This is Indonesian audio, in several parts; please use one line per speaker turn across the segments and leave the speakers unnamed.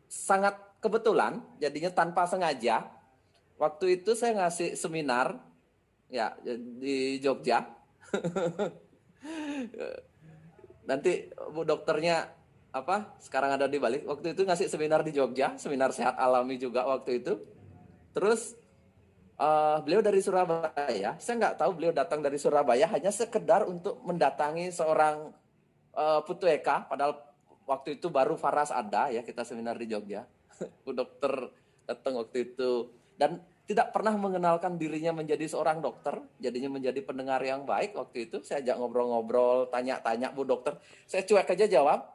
sangat kebetulan, jadinya tanpa sengaja. Waktu itu saya ngasih seminar ya di Jogja. Nanti Bu dokternya apa? Sekarang ada di Bali. Waktu itu ngasih seminar di Jogja, seminar sehat alami juga waktu itu. Terus beliau dari Surabaya. Saya nggak tahu beliau datang dari Surabaya hanya sekedar untuk mendatangi seorang Putu Eka. Padahal waktu itu baru Faras ada ya kita seminar di Jogja. Bu dokter datang waktu itu dan tidak pernah mengenalkan dirinya menjadi seorang dokter, jadinya menjadi pendengar yang baik waktu itu. Saya ajak ngobrol-ngobrol, tanya-tanya Bu dokter. Saya cuek aja jawab,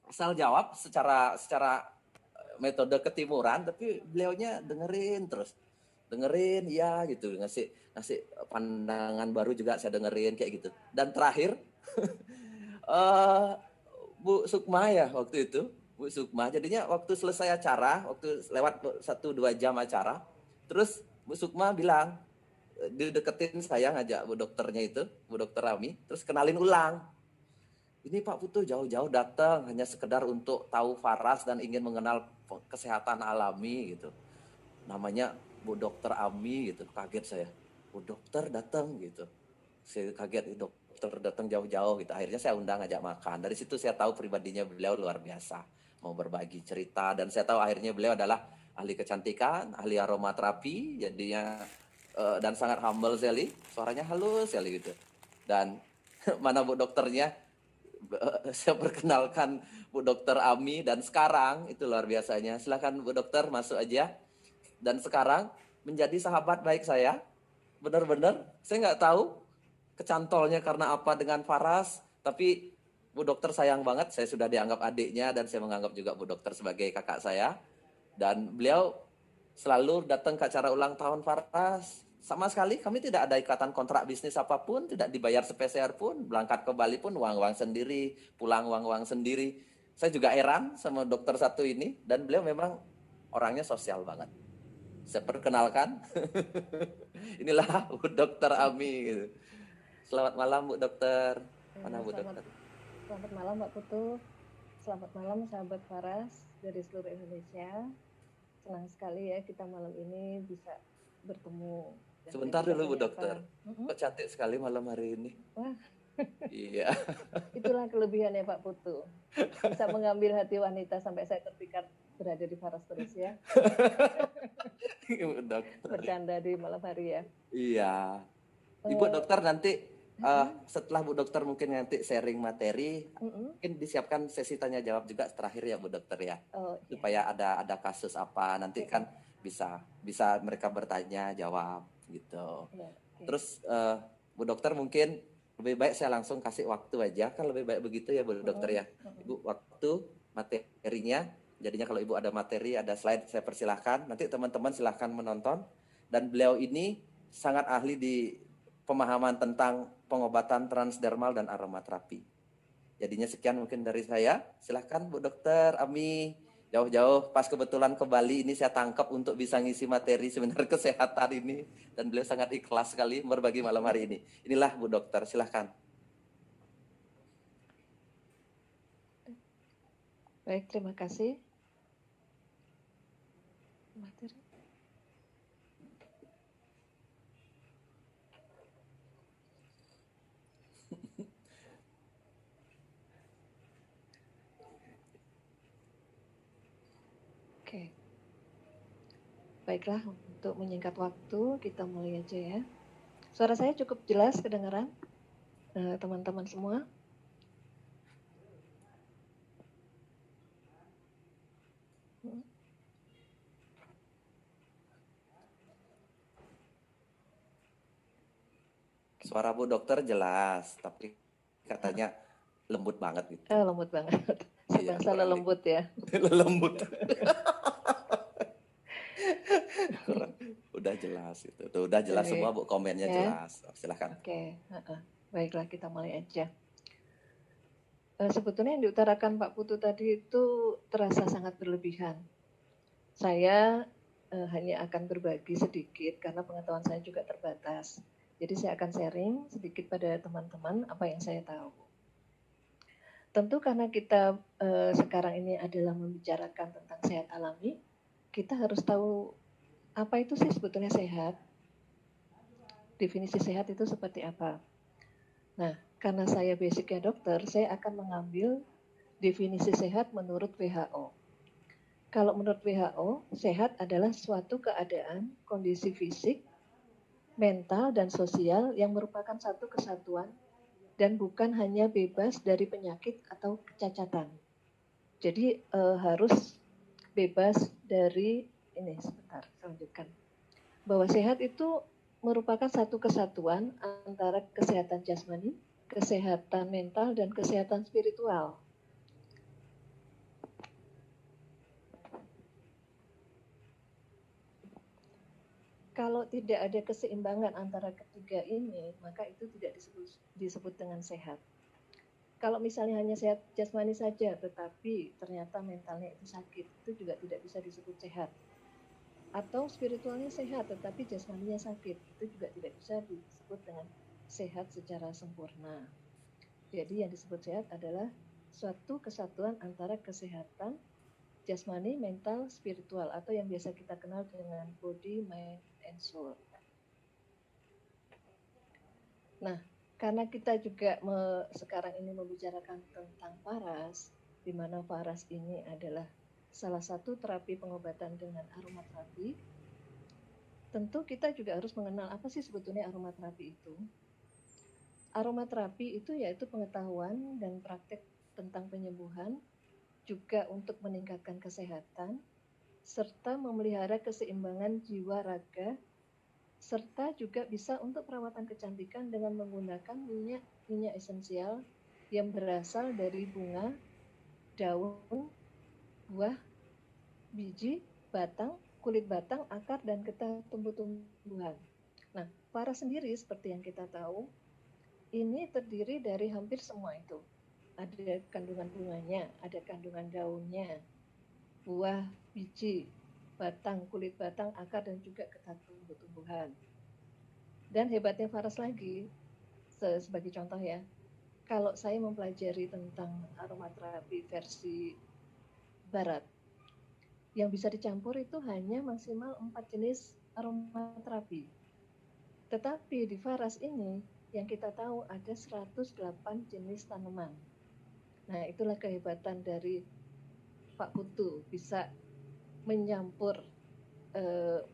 asal jawab secara secara metode ketimuran, tapi beliaunya dengerin terus. Dengerin ya gitu, ngasih ngasih pandangan baru juga saya dengerin kayak gitu. Dan terakhir eh Bu Sukma ya waktu itu, Bu Sukma. Jadinya waktu selesai acara, waktu lewat 1-2 jam acara, terus Bu Sukma bilang, dideketin saya ngajak Bu dokternya itu, Bu dokter Rami, terus kenalin ulang. Ini Pak Putu jauh-jauh datang hanya sekedar untuk tahu Faras dan ingin mengenal kesehatan alami gitu. Namanya Bu Dokter Ami gitu. Kaget saya. Bu dokter datang gitu. Saya kaget dokter datang jauh-jauh gitu. Akhirnya saya undang ngajak makan. Dari situ saya tahu pribadinya beliau luar biasa. Mau berbagi cerita dan saya tahu akhirnya beliau adalah ahli kecantikan, ahli aromaterapi, jadinya dan sangat humble sekali. Suaranya halus sekali gitu. Dan mana Bu dokternya saya perkenalkan Bu Dokter Ami dan sekarang itu luar biasanya. Silakan Bu Dokter masuk aja. Dan sekarang menjadi sahabat baik saya. Benar-benar saya nggak tahu kecantolnya karena apa dengan Faras, tapi Bu Dokter sayang banget. Saya sudah dianggap adiknya dan saya menganggap juga Bu Dokter sebagai kakak saya. Dan beliau selalu datang ke acara ulang tahun Faras. Sama sekali kami tidak ada ikatan kontrak bisnis apapun, tidak dibayar sepeser pun, berangkat ke Bali pun uang-uang sendiri, pulang uang-uang sendiri. Saya juga heran sama dokter satu ini dan beliau memang orangnya sosial banget. Saya perkenalkan, inilah Bu Dokter Ami gitu. Selamat malam Bu Dokter. Mana Bu
Selamat
Dokter?
selamat malam Mbak Putu. Selamat malam sahabat Faras dari seluruh Indonesia. Senang sekali ya kita malam ini bisa bertemu dan
Sebentar
kita
dulu Bu
menyapa.
Dokter. Kok cantik sekali malam hari ini?
Wah,
Iya.
itulah kelebihannya Pak Putu. Bisa mengambil hati wanita sampai saya terpikat berada di Faras terus ya.
Bu Dokter.
Bercanda di malam hari ya.
Iya. Ibu
Uh,
dokter nanti
uh,
setelah Bu dokter mungkin nanti sharing materi,
uh, uh.
mungkin disiapkan sesi tanya jawab juga terakhir ya Bu dokter ya.
Oh ya.
Supaya ada kasus apa nanti kan bisa bisa mereka bertanya jawab gitu.
Ya, oke.
Terus Bu dokter mungkin lebih baik saya langsung kasih waktu aja kan lebih baik begitu ya Bu dokter ya. Ibu waktu materinya. Jadinya kalau Ibu ada materi, ada slide saya persilahkan. Nanti teman-teman silahkan menonton. Dan beliau ini sangat ahli di pemahaman tentang pengobatan transdermal dan aromaterapi. Jadinya sekian mungkin dari saya. Silahkan Bu Dokter Ami. Jauh-jauh pas kebetulan ke Bali ini saya tangkap untuk bisa ngisi materi seminar kesehatan ini. Dan beliau sangat ikhlas sekali berbagi malam hari ini. Inilah Bu Dokter, silahkan.
Baik, terima kasih. Materi. Oke. Baiklah, untuk menyingkat waktu, kita mulai aja ya. Suara saya cukup jelas kedengaran, teman-teman semua?
Suara Bu Dokter jelas, tapi katanya lembut banget gitu.
Lembut banget. Saya
Iya,
bangsa
kurang
lembut ya.
lembut. Kurang, udah jelas itu. Tuh, udah jelas semua
Baik,
Bu, komennya
ya.
jelas. Silahkan.
Oke, baiklah kita mulai aja. Sebetulnya yang diutarakan Pak Putu tadi itu terasa sangat berlebihan. Saya hanya akan berbagi sedikit karena pengetahuan saya juga terbatas. Jadi saya akan sharing sedikit pada teman-teman apa yang saya tahu. Tentu karena kita sekarang ini adalah membicarakan tentang sehat alami, kita harus tahu apa itu sih sebetulnya sehat. Definisi sehat itu seperti apa. Nah, karena saya basicnya dokter, saya akan mengambil definisi sehat menurut WHO. Kalau menurut WHO, sehat adalah suatu keadaan, kondisi fisik, mental, dan sosial yang merupakan satu kesatuan dan bukan hanya bebas dari penyakit atau kecacatan. Jadi harus bebas dari ini, sebentar, saya lanjutkan. Bahwa sehat itu merupakan satu kesatuan antara kesehatan jasmani, kesehatan mental, dan kesehatan spiritual. Kalau tidak ada keseimbangan antara ketiga ini, maka itu tidak disebut dengan sehat. Kalau misalnya hanya sehat jasmani saja, tetapi ternyata mentalnya itu sakit, itu juga tidak bisa disebut sehat. Atau spiritualnya sehat, tetapi jasmaninya sakit, itu juga tidak bisa disebut dengan sehat secara sempurna. Jadi yang disebut sehat adalah suatu kesatuan antara kesehatan jasmani, mental, spiritual, atau yang biasa kita kenal dengan body, mind, and soul. Nah, karena kita juga sekarang ini membicarakan tentang paras, di mana paras ini adalah salah satu terapi pengobatan dengan aromaterapi, tentu kita juga harus mengenal apa sih sebetulnya aromaterapi itu. Aromaterapi itu yaitu pengetahuan dan praktek tentang penyembuhan, juga untuk meningkatkan kesehatan, serta memelihara keseimbangan jiwa raga, serta juga bisa untuk perawatan kecantikan dengan menggunakan minyak esensial yang berasal dari bunga, daun, buah, biji, batang, kulit batang, akar, dan getah tumbuh-tumbuhan. Nah, para sendiri seperti yang kita tahu, ini terdiri dari hampir semua itu. Ada kandungan bunganya, ada kandungan daunnya, buah, biji, batang, kulit batang, akar, dan juga getah tumbuh-tumbuhan. Dan hebatnya Faras lagi, sebagai contoh ya, kalau saya mempelajari tentang aromaterapi versi barat, yang bisa dicampur itu hanya maksimal 4 jenis aromaterapi. Tetapi di Faras ini, yang kita tahu ada 108 jenis tanaman. Nah, itulah kehebatan dari Pak Putu, bisa menyampur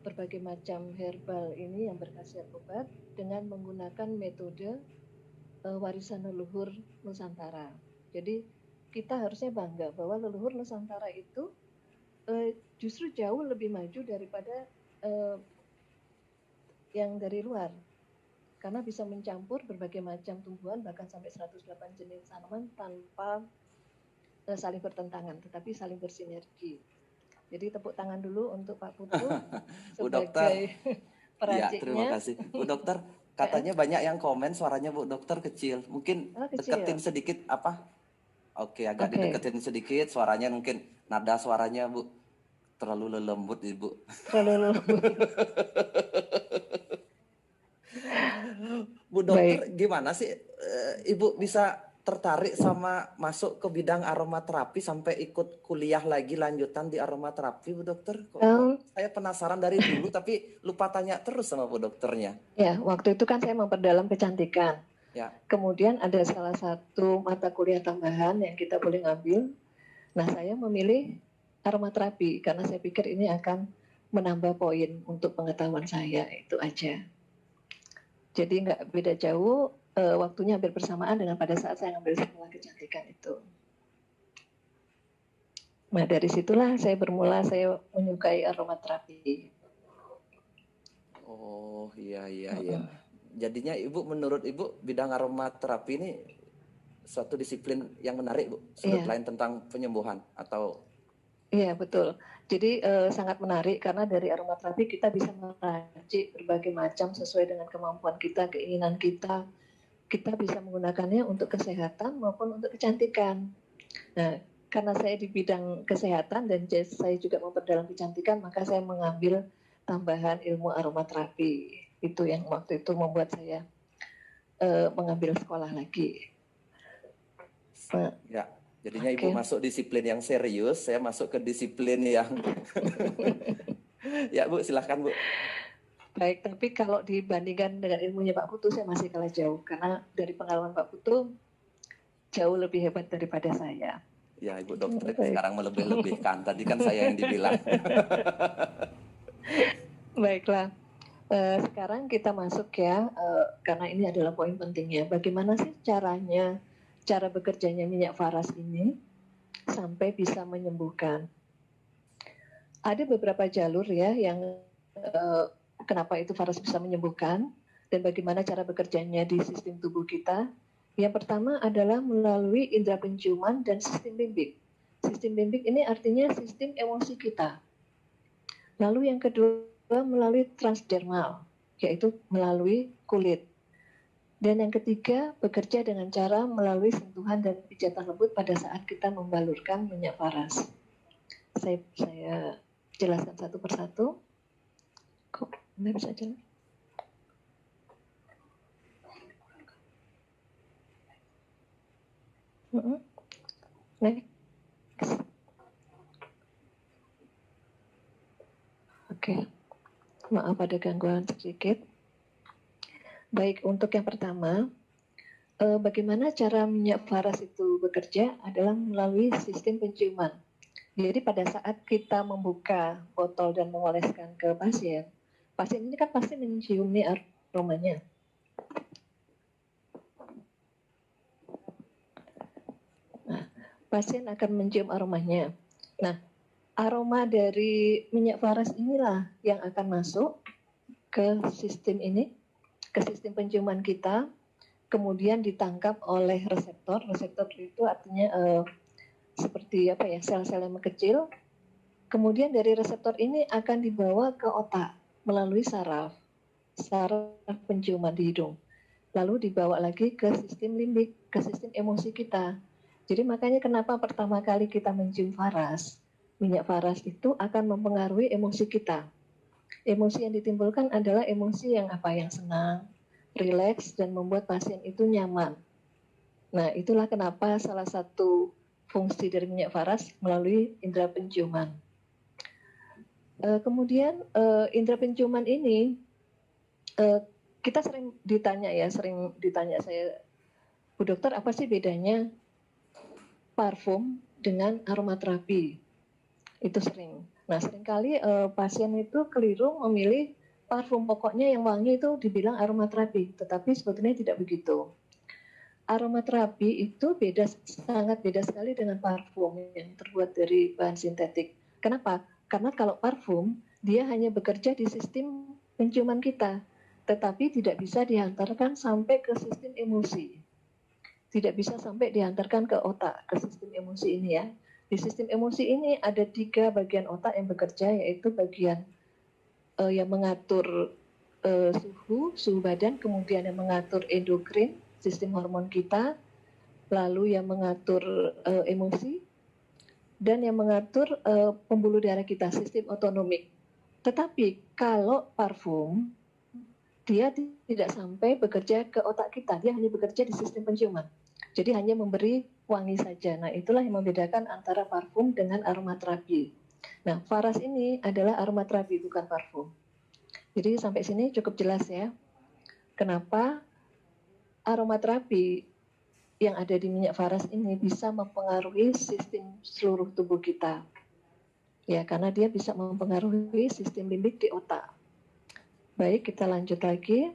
berbagai macam herbal ini yang berkhasiat obat dengan menggunakan metode warisan leluhur Nusantara. Jadi kita harusnya bangga bahwa leluhur Nusantara itu justru jauh lebih maju daripada yang dari luar. Karena bisa mencampur berbagai macam tumbuhan bahkan sampai 108 jenis tanaman tanpa saling bertentangan, tetapi saling bersinergi. Jadi tepuk tangan dulu untuk Pak Putu
Bu Dokter.
sebagai
Ya, terima
peraciknya.
kasih. Bu Dokter, katanya banyak yang komen suaranya Bu Dokter kecil. Mungkin deketin
Kecil.
sedikit apa? Oke, agak
Oke.
dideketin sedikit suaranya, mungkin nada suaranya Bu terlalu lembut Ibu.
Terlalu lembut.
Bu Dokter, gimana sih Ibu bisa tertarik sama masuk ke bidang aromaterapi sampai ikut kuliah lagi lanjutan di aromaterapi Bu Dokter? Kok saya penasaran dari dulu tapi lupa tanya terus sama Bu Dokternya.
Ya, waktu itu kan saya memperdalam kecantikan.
Ya.
Kemudian ada salah satu mata kuliah tambahan yang kita boleh ngambil. Nah, saya memilih aromaterapi karena saya pikir ini akan menambah poin untuk pengetahuan saya, itu aja. Jadi nggak beda jauh, waktunya hampir bersamaan dengan pada saat saya ngambil sekolah kecantikan itu. Nah, dari situlah saya bermula, saya menyukai aromaterapi.
Oh, iya. Jadinya Ibu, menurut Ibu, bidang aromaterapi ini suatu disiplin yang menarik, Bu. Sudut lain tentang penyembuhan atau...
Iya, betul. Jadi sangat menarik karena dari aromaterapi kita bisa meracik berbagai macam sesuai dengan kemampuan kita, keinginan kita. Kita bisa menggunakannya untuk kesehatan maupun untuk kecantikan. Nah, karena saya di bidang kesehatan dan saya juga memperdalam kecantikan, maka saya mengambil tambahan ilmu aromaterapi. Itu yang waktu itu membuat saya mengambil sekolah lagi.
Ya, jadinya
Oke.
Ibu masuk disiplin yang serius, saya masuk ke disiplin yang ya Bu, silahkan Bu.
Baik, tapi kalau dibandingkan dengan ilmunya Pak Putu, saya masih kalah jauh. Karena dari pengalaman Pak Putu, jauh lebih hebat daripada saya.
Ya Ibu dokter
Baik.
sekarang melebih-lebihkan, tadi kan saya yang dibilang.
Baiklah. Sekarang kita masuk ya, karena ini adalah poin pentingnya. Bagaimana sih caranya, cara bekerjanya minyak faras ini sampai bisa menyembuhkan? Ada beberapa jalur ya yang kenapa itu faras bisa menyembuhkan dan bagaimana cara bekerjanya di sistem tubuh kita. Yang pertama adalah melalui indera penciuman dan sistem limbik. Sistem limbik ini artinya sistem emosi kita. Lalu yang kedua melalui transdermal, yaitu melalui kulit. Dan yang ketiga, bekerja dengan cara melalui sentuhan dan pijatan lembut pada saat kita membalurkan minyak faras. Saya jelaskan satu persatu. Kok nggak bisa jelas? Next. Oke, maaf ada gangguan sedikit. Baik, untuk yang pertama, bagaimana cara minyak faras itu bekerja adalah melalui sistem penciuman. Jadi pada saat kita membuka botol dan mengoleskan ke pasien, pasien ini kan pasti mencium nih aromanya. Nah, pasien akan mencium aromanya. Nah, aroma dari minyak faras inilah yang akan masuk ke sistem ini, ke sistem penciuman kita, kemudian ditangkap oleh reseptor. Reseptor itu artinya seperti apa ya, sel-sel yang mengecil. Kemudian dari reseptor ini akan dibawa ke otak melalui saraf penciuman di hidung. Lalu dibawa lagi ke sistem limbik, ke sistem emosi kita. Jadi makanya kenapa pertama kali kita mencium faras, minyak faras itu akan mempengaruhi emosi kita. Emosi yang ditimbulkan adalah emosi yang apa, yang senang, rileks, dan membuat pasien itu nyaman. Nah, itulah kenapa salah satu fungsi dari minyak faras melalui indera penciuman. Kemudian indera penciuman ini kita sering ditanya saya, Bu Dokter, apa sih bedanya parfum dengan aromaterapi? Itu sering. Nah, seringkali pasien itu keliru memilih parfum, pokoknya yang wangi itu dibilang aromaterapi, tetapi sebetulnya tidak begitu. Aromaterapi itu sangat beda sekali dengan parfum yang terbuat dari bahan sintetik. Kenapa? Karena kalau parfum, dia hanya bekerja di sistem penciuman kita, tetapi tidak bisa dihantarkan sampai ke sistem emosi. Tidak bisa sampai dihantarkan ke otak, ke sistem emosi ini ya. Di sistem emosi ini ada 3 bagian otak yang bekerja, yaitu bagian yang mengatur suhu badan, kemudian yang mengatur endokrin, sistem hormon kita, lalu yang mengatur emosi, dan yang mengatur pembuluh darah kita, sistem otonomik. Tetapi kalau parfum, dia tidak sampai bekerja ke otak kita, dia hanya bekerja di sistem penciuman. Jadi hanya memberi wangi saja. Nah, itulah yang membedakan antara parfum dengan aromaterapi. Nah, faras ini adalah aromaterapi, bukan parfum. Jadi sampai sini cukup jelas ya. Kenapa aromaterapi yang ada di minyak faras ini bisa mempengaruhi sistem seluruh tubuh kita. Ya, karena dia bisa mempengaruhi sistem limbik di otak. Baik, kita lanjut lagi.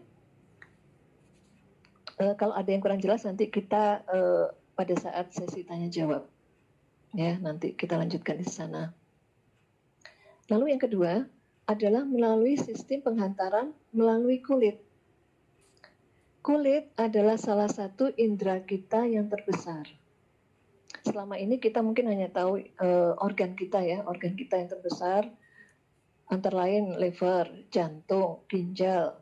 Kalau ada yang kurang jelas nanti kita pada saat sesi tanya jawab. Ya, nanti kita lanjutkan di sana. Lalu yang kedua adalah melalui sistem penghantaran melalui kulit. Kulit adalah salah satu indera kita yang terbesar. Selama ini kita mungkin hanya tahu organ kita ya, organ kita yang terbesar antara lain liver, jantung, ginjal,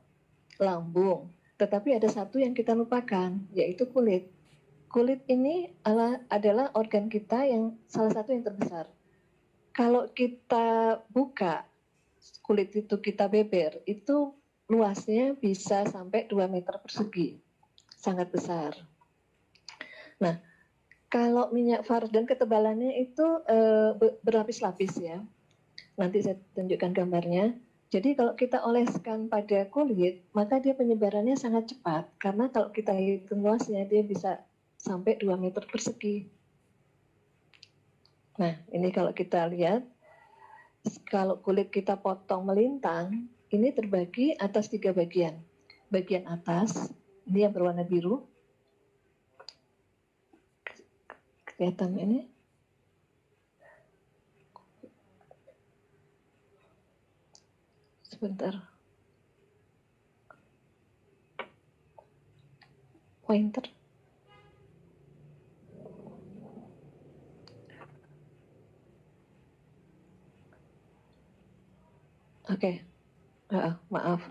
lambung. Tetapi ada satu yang kita lupakan, yaitu kulit. Kulit ini adalah organ kita yang salah satu yang terbesar. Kalau kita buka kulit itu, kita beber, itu luasnya bisa sampai 2 meter persegi. Sangat besar. Nah, Kalau minyak faras dan ketebalannya itu berlapis-lapis ya. Nanti saya tunjukkan gambarnya. Jadi kalau kita oleskan pada kulit, maka dia penyebarannya sangat cepat. Karena kalau kita hitung luasnya, dia bisa sampai 2 meter persegi. Nah, ini kalau kita lihat, kalau kulit kita potong melintang, ini terbagi atas 3 bagian. Bagian atas, ini yang berwarna biru. Kelihatan ini? Sebentar. Pointer. Oke. Maaf,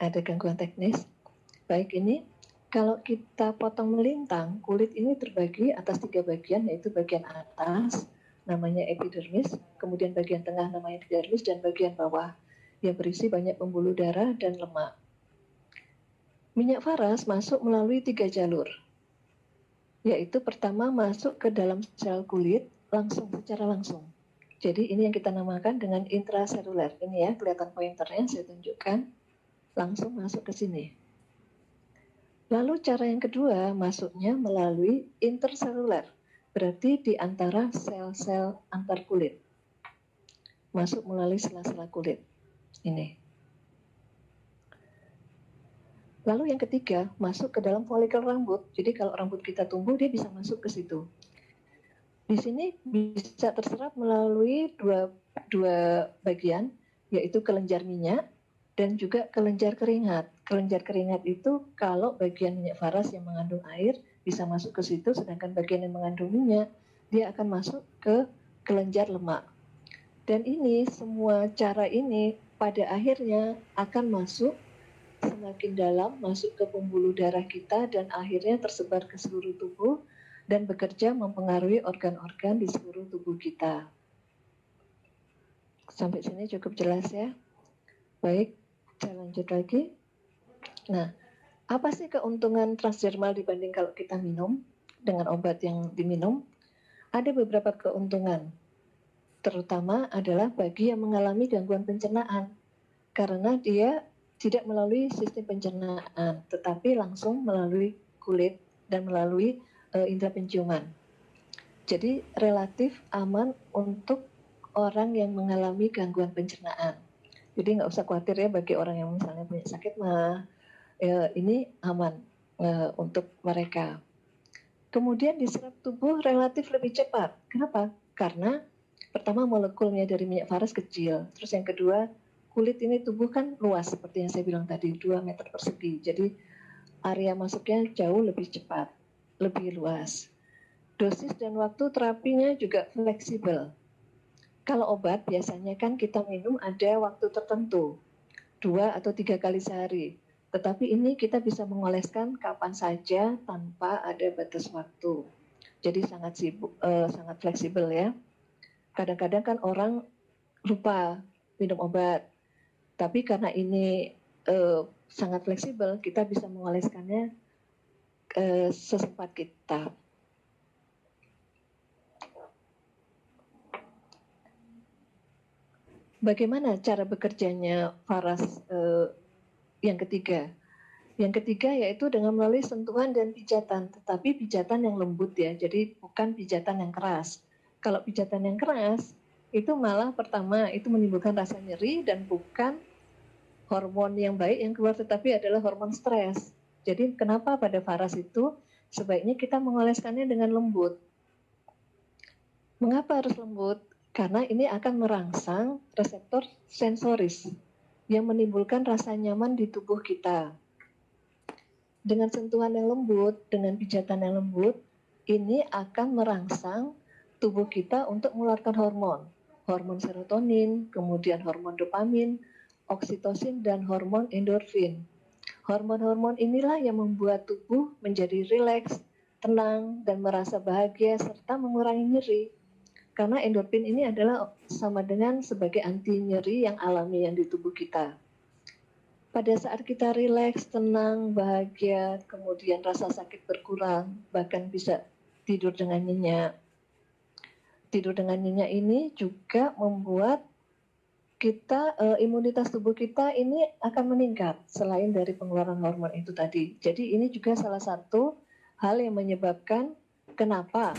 ada gangguan teknis. Baik, ini kalau kita potong melintang, kulit ini terbagi atas 3 bagian, yaitu bagian atas namanya epidermis, kemudian bagian tengah namanya epidermis, dan bagian bawah yang berisi banyak pembuluh darah dan lemak. Minyak faras masuk melalui 3 jalur, yaitu pertama masuk ke dalam sel kulit secara langsung. Jadi ini yang kita namakan dengan intraseluler. Ini ya, kelihatan pointernya, saya tunjukkan. Langsung masuk ke sini. Lalu cara yang kedua masuknya melalui interseluler, berarti di antara sel-sel antar kulit. Masuk melalui sela-sela kulit. Ini. Lalu yang ketiga, masuk ke dalam folikel rambut. Jadi kalau rambut kita tumbuh, dia bisa masuk ke situ. Di sini bisa terserap melalui dua bagian, yaitu kelenjar minyak dan juga kelenjar keringat. Kelenjar keringat itu kalau bagian minyak faras yang mengandung air bisa masuk ke situ, sedangkan bagian yang mengandung minyak, dia akan masuk ke kelenjar lemak. Dan ini, semua cara ini pada akhirnya akan masuk semakin dalam, masuk ke pembuluh darah kita dan akhirnya tersebar ke seluruh tubuh dan bekerja mempengaruhi organ-organ di seluruh tubuh kita. Sampai sini cukup jelas ya? Baik, saya lanjut lagi. Nah, apa sih keuntungan transdermal dibanding kalau kita minum dengan obat yang diminum? Ada beberapa keuntungan, terutama adalah bagi yang mengalami gangguan pencernaan, karena dia tidak melalui sistem pencernaan, tetapi langsung melalui kulit dan melalui indera penciuman. Jadi relatif aman untuk orang yang mengalami gangguan pencernaan. Jadi nggak usah khawatir ya bagi orang yang misalnya punya sakit mah, ini aman untuk mereka. Kemudian diserap tubuh relatif lebih cepat. Kenapa? Karena pertama molekulnya dari minyak faras kecil. Terus yang kedua, kulit ini tubuh kan luas seperti yang saya bilang tadi, 2 meter persegi. Jadi area masuknya jauh lebih cepat, lebih luas. Dosis dan waktu terapinya juga fleksibel. Kalau obat biasanya kan kita minum ada waktu tertentu, 2 atau 3 kali sehari. Tetapi ini kita bisa mengoleskan kapan saja tanpa ada batas waktu. Jadi sangat sangat fleksibel ya. Kadang-kadang kan orang lupa minum obat, tapi karena ini sangat fleksibel, kita bisa mengoleskannya sesempat kita. Bagaimana cara bekerjanya faras yang ketiga? Yang ketiga yaitu dengan melalui sentuhan dan pijatan, tetapi pijatan yang lembut ya, jadi bukan pijatan yang keras. Kalau pijatan yang keras, itu malah pertama itu menimbulkan rasa nyeri dan bukan hormon yang baik yang keluar, tetapi adalah hormon stres. Jadi kenapa pada faras itu sebaiknya kita mengoleskannya dengan lembut. Mengapa harus lembut? Karena ini akan merangsang reseptor sensoris yang menimbulkan rasa nyaman di tubuh kita. Dengan sentuhan yang lembut, dengan pijatan yang lembut, ini akan merangsang tubuh kita untuk mengeluarkan hormon. Hormon serotonin, kemudian hormon dopamin, oksitosin, dan hormon endorfin. Hormon-hormon inilah yang membuat tubuh menjadi rileks, tenang, dan merasa bahagia, serta mengurangi nyeri. Karena endorfin ini adalah sama dengan sebagai anti nyeri yang alami yang di tubuh kita. Pada saat kita rileks, tenang, bahagia, kemudian rasa sakit berkurang, bahkan bisa tidur dengan nyenyak. Tidur dengan nyenyak ini juga membuat kita imunitas tubuh kita ini akan meningkat selain dari pengeluaran hormon itu tadi. Jadi ini juga salah satu hal yang menyebabkan kenapa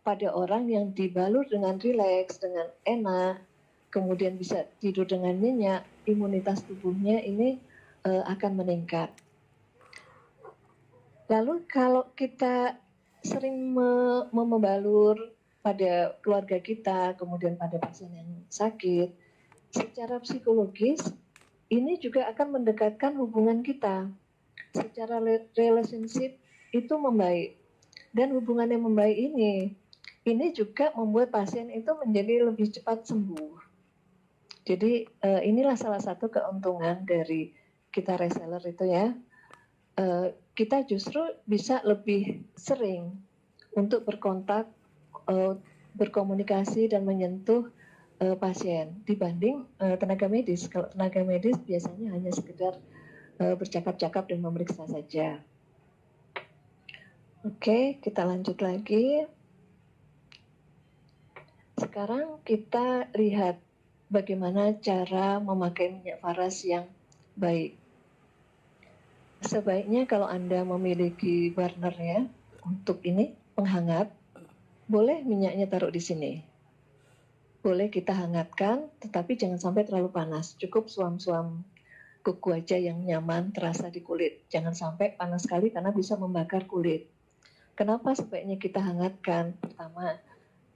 pada orang yang dibalut dengan rileks, dengan enak, kemudian bisa tidur dengan nyenyak, imunitas tubuhnya ini akan meningkat. Lalu kalau kita sering membalur pada keluarga kita, kemudian pada pasien yang sakit, secara psikologis ini juga akan mendekatkan hubungan kita. Secara relationship itu membaik. Dan hubungan yang membaik ini juga membuat pasien itu menjadi lebih cepat sembuh. Jadi inilah salah satu keuntungan dari kita reseller itu ya. Kita justru bisa lebih sering untuk berkontak, berkomunikasi dan menyentuh pasien dibanding tenaga medis. Kalau tenaga medis biasanya hanya sekedar bercakap-cakap dan memeriksa saja. Oke, kita lanjut lagi. Sekarang kita lihat bagaimana cara memakai minyak faras yang baik. Sebaiknya kalau Anda memiliki burner ya, untuk ini penghangat, boleh minyaknya taruh di sini. Boleh kita hangatkan, tetapi jangan sampai terlalu panas. Cukup suam-suam kuku aja yang nyaman terasa di kulit. Jangan sampai panas sekali karena bisa membakar kulit. Kenapa sebaiknya kita hangatkan? Pertama,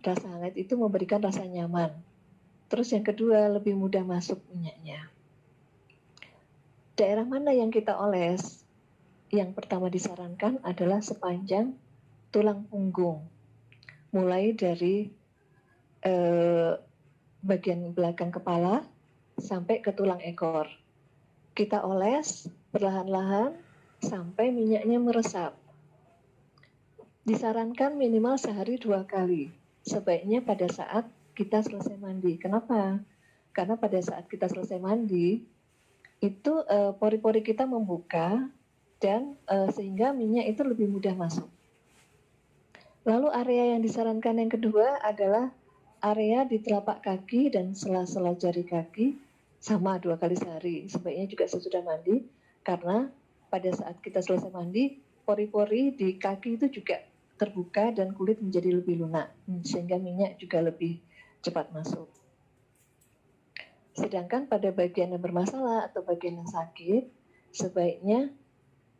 rasa hangat itu memberikan rasa nyaman. Terus yang kedua, lebih mudah masuk minyaknya. Daerah mana yang kita oles? Yang pertama disarankan adalah sepanjang tulang punggung. Mulai dari bagian belakang kepala sampai ke tulang ekor. Kita oles perlahan-lahan sampai minyaknya meresap. Disarankan minimal sehari 2 kali. Sebaiknya pada saat kita selesai mandi. Kenapa? Karena pada saat kita selesai mandi, itu pori-pori kita membuka dan sehingga minyak itu lebih mudah masuk. Lalu area yang disarankan yang kedua adalah area di telapak kaki dan sela-sela jari kaki sama 2 kali sehari. Sebaiknya juga sesudah mandi karena pada saat kita selesai mandi, pori-pori di kaki itu juga terbuka dan kulit menjadi lebih lunak sehingga minyak juga lebih cepat masuk. Sedangkan pada bagian yang bermasalah atau bagian yang sakit, sebaiknya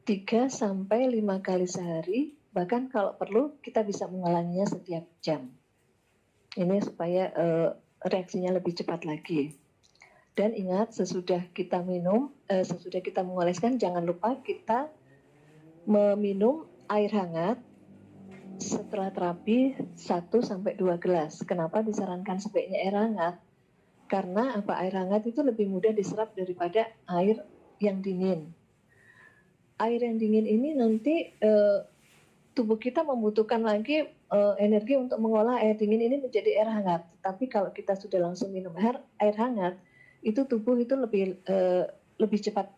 3 sampai 5 kali sehari, bahkan kalau perlu kita bisa mengulanginya setiap jam. Ini supaya reaksinya lebih cepat lagi. Dan ingat, sesudah kita minum, sesudah kita mengoleskan, jangan lupa kita meminum air hangat setelah terapi 1 sampai 2 gelas. Kenapa disarankan sebaiknya air hangat? Karena air hangat itu lebih mudah diserap daripada air yang dingin. Air yang dingin ini nanti tubuh kita membutuhkan lagi energi untuk mengolah air dingin ini menjadi air hangat. Tapi kalau kita sudah langsung minum air hangat, itu tubuh itu lebih cepat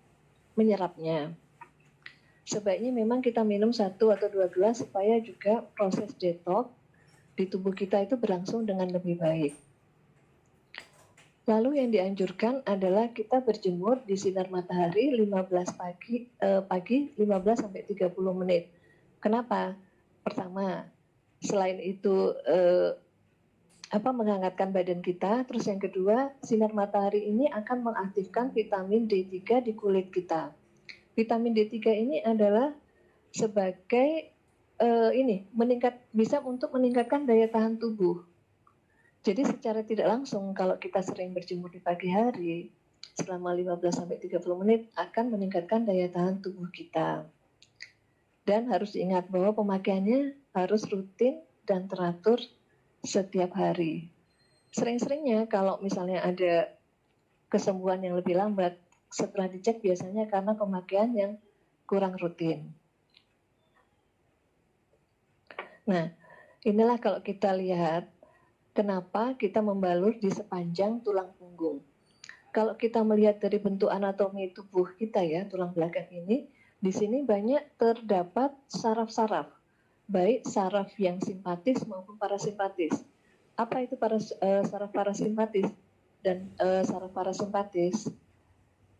menyerapnya. Sebaiknya memang kita minum 1 atau 2 gelas supaya juga proses detox di tubuh kita itu berlangsung dengan lebih baik. Lalu yang dianjurkan adalah kita berjemur di sinar matahari 15 pagi 15 sampai 30 menit. Kenapa? Pertama, selain itu menghangatkan badan kita, terus yang kedua, sinar matahari ini akan mengaktifkan vitamin D3 di kulit kita. Vitamin D3 ini adalah sebagai bisa untuk meningkatkan daya tahan tubuh. Jadi secara tidak langsung kalau kita sering berjemur di pagi hari selama 15 sampai 30 menit akan meningkatkan daya tahan tubuh kita. Dan harus diingat bahwa pemakaiannya harus rutin dan teratur setiap hari. Sering-seringnya kalau misalnya ada kesembuhan yang lebih lambat, setelah dicek biasanya karena pemakaian yang kurang rutin. Nah, inilah kalau kita lihat kenapa kita membalur di sepanjang tulang punggung. Kalau kita melihat dari bentuk anatomi tubuh kita ya, tulang belakang ini, di sini banyak terdapat saraf-saraf. baik saraf yang simpatis maupun parasimpatis. Apa itu saraf parasimpatis dan saraf parasimpatis?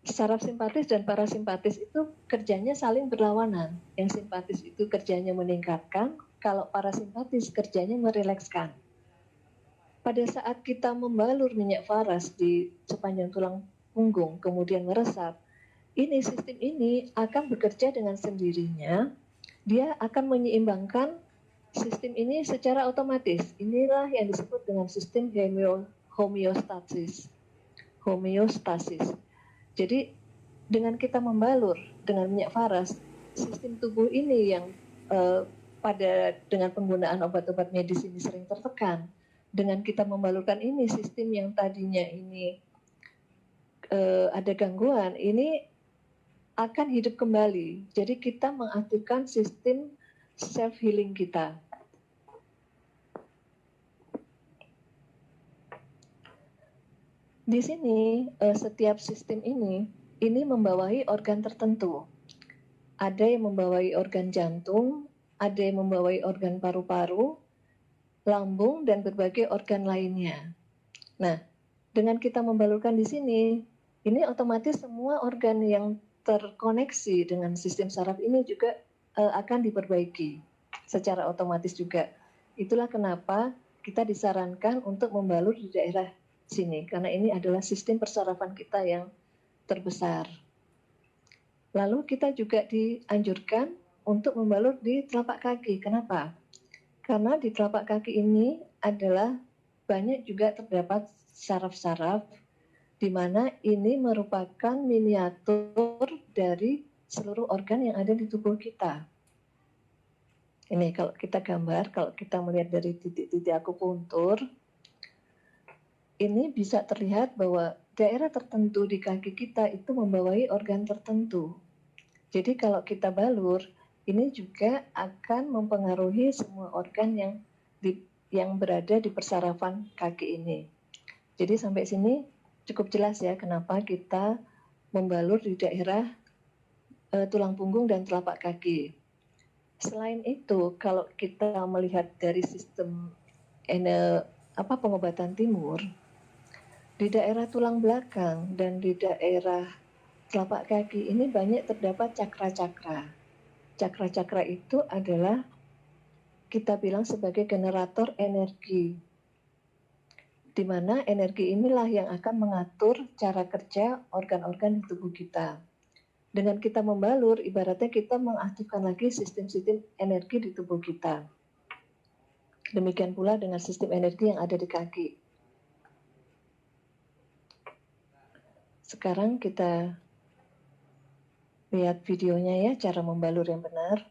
Saraf simpatis dan parasimpatis itu kerjanya saling berlawanan. Yang simpatis itu kerjanya meningkatkan, kalau parasimpatis kerjanya merilekskan. Pada saat kita membalur minyak faras di sepanjang tulang punggung, kemudian meresap, sistem ini akan bekerja dengan sendirinya. Dia akan menyeimbangkan sistem ini secara otomatis. Inilah yang disebut dengan sistem homeostasis. Homeostasis. Jadi dengan kita membalur dengan minyak faras, sistem tubuh ini yang dengan penggunaan obat-obat medis ini sering tertekan. Dengan kita membalurkan ini, sistem yang tadinya ini ada gangguan, ini akan hidup kembali. Jadi kita mengaktifkan sistem self healing kita. Di sini setiap sistem ini membawahi organ tertentu. Ada yang membawahi organ jantung, ada yang membawahi organ paru-paru, lambung, dan berbagai organ lainnya. Nah, dengan kita membalurkan di sini, ini otomatis semua organ yang terkoneksi dengan sistem saraf ini juga akan diperbaiki secara otomatis juga. Itulah kenapa kita disarankan untuk membalur di daerah sini, karena ini adalah sistem persarafan kita yang terbesar. Lalu kita juga dianjurkan untuk membalur di telapak kaki. Kenapa? Karena di telapak kaki ini adalah banyak juga terdapat saraf-saraf, di mana ini merupakan miniatur dari seluruh organ yang ada di tubuh kita. Ini kalau kita gambar, kalau kita melihat dari titik-titik akupuntur, ini bisa terlihat bahwa daerah tertentu di kaki kita itu membawahi organ tertentu. Jadi kalau kita balur, ini juga akan mempengaruhi semua organ yang berada di persarafan kaki ini. Jadi sampai sini cukup jelas ya kenapa kita membalur di daerah tulang punggung dan telapak kaki. Selain itu, kalau kita melihat dari sistem pengobatan timur, di daerah tulang belakang dan di daerah telapak kaki ini banyak terdapat cakra-cakra. Cakra-cakra itu adalah kita bilang sebagai generator energi, di mana energi inilah yang akan mengatur cara kerja organ-organ di tubuh kita. Dengan kita membalur, ibaratnya kita mengaktifkan lagi sistem-sistem energi di tubuh kita. Demikian pula dengan sistem energi yang ada di kaki. Sekarang kita lihat videonya ya, cara membalur yang benar.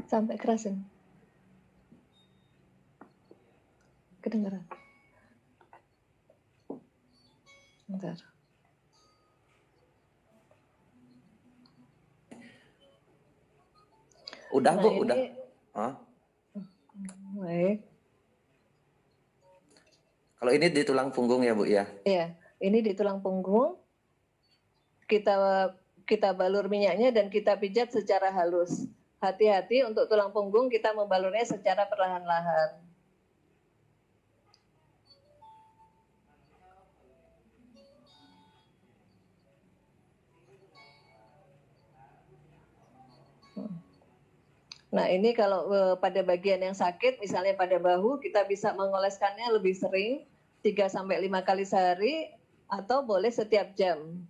Sampai kerasin. Kedengaran. Bentar.
Udah
Nah,
Bu,
ini,
udah. Hah?
Baik.
Kalau ini di tulang punggung ya Bu ya?
Iya, ini di tulang punggung. Kita balur minyaknya dan kita pijat secara halus. Hati-hati untuk tulang punggung kita membalurnya secara perlahan-lahan. Nah, ini kalau pada bagian yang sakit, misalnya pada bahu, kita bisa mengoleskannya lebih sering, 3-5 kali sehari, atau boleh setiap jam.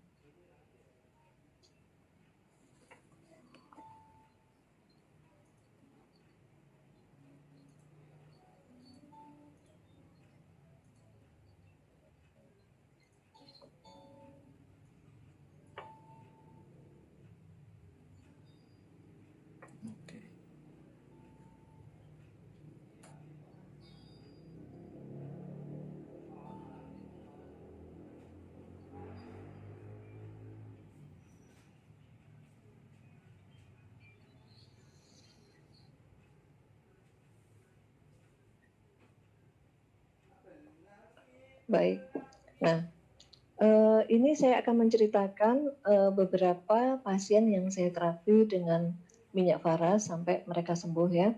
Baik. Nah, ini saya akan menceritakan beberapa pasien yang saya terapi dengan minyak faras sampai mereka sembuh ya.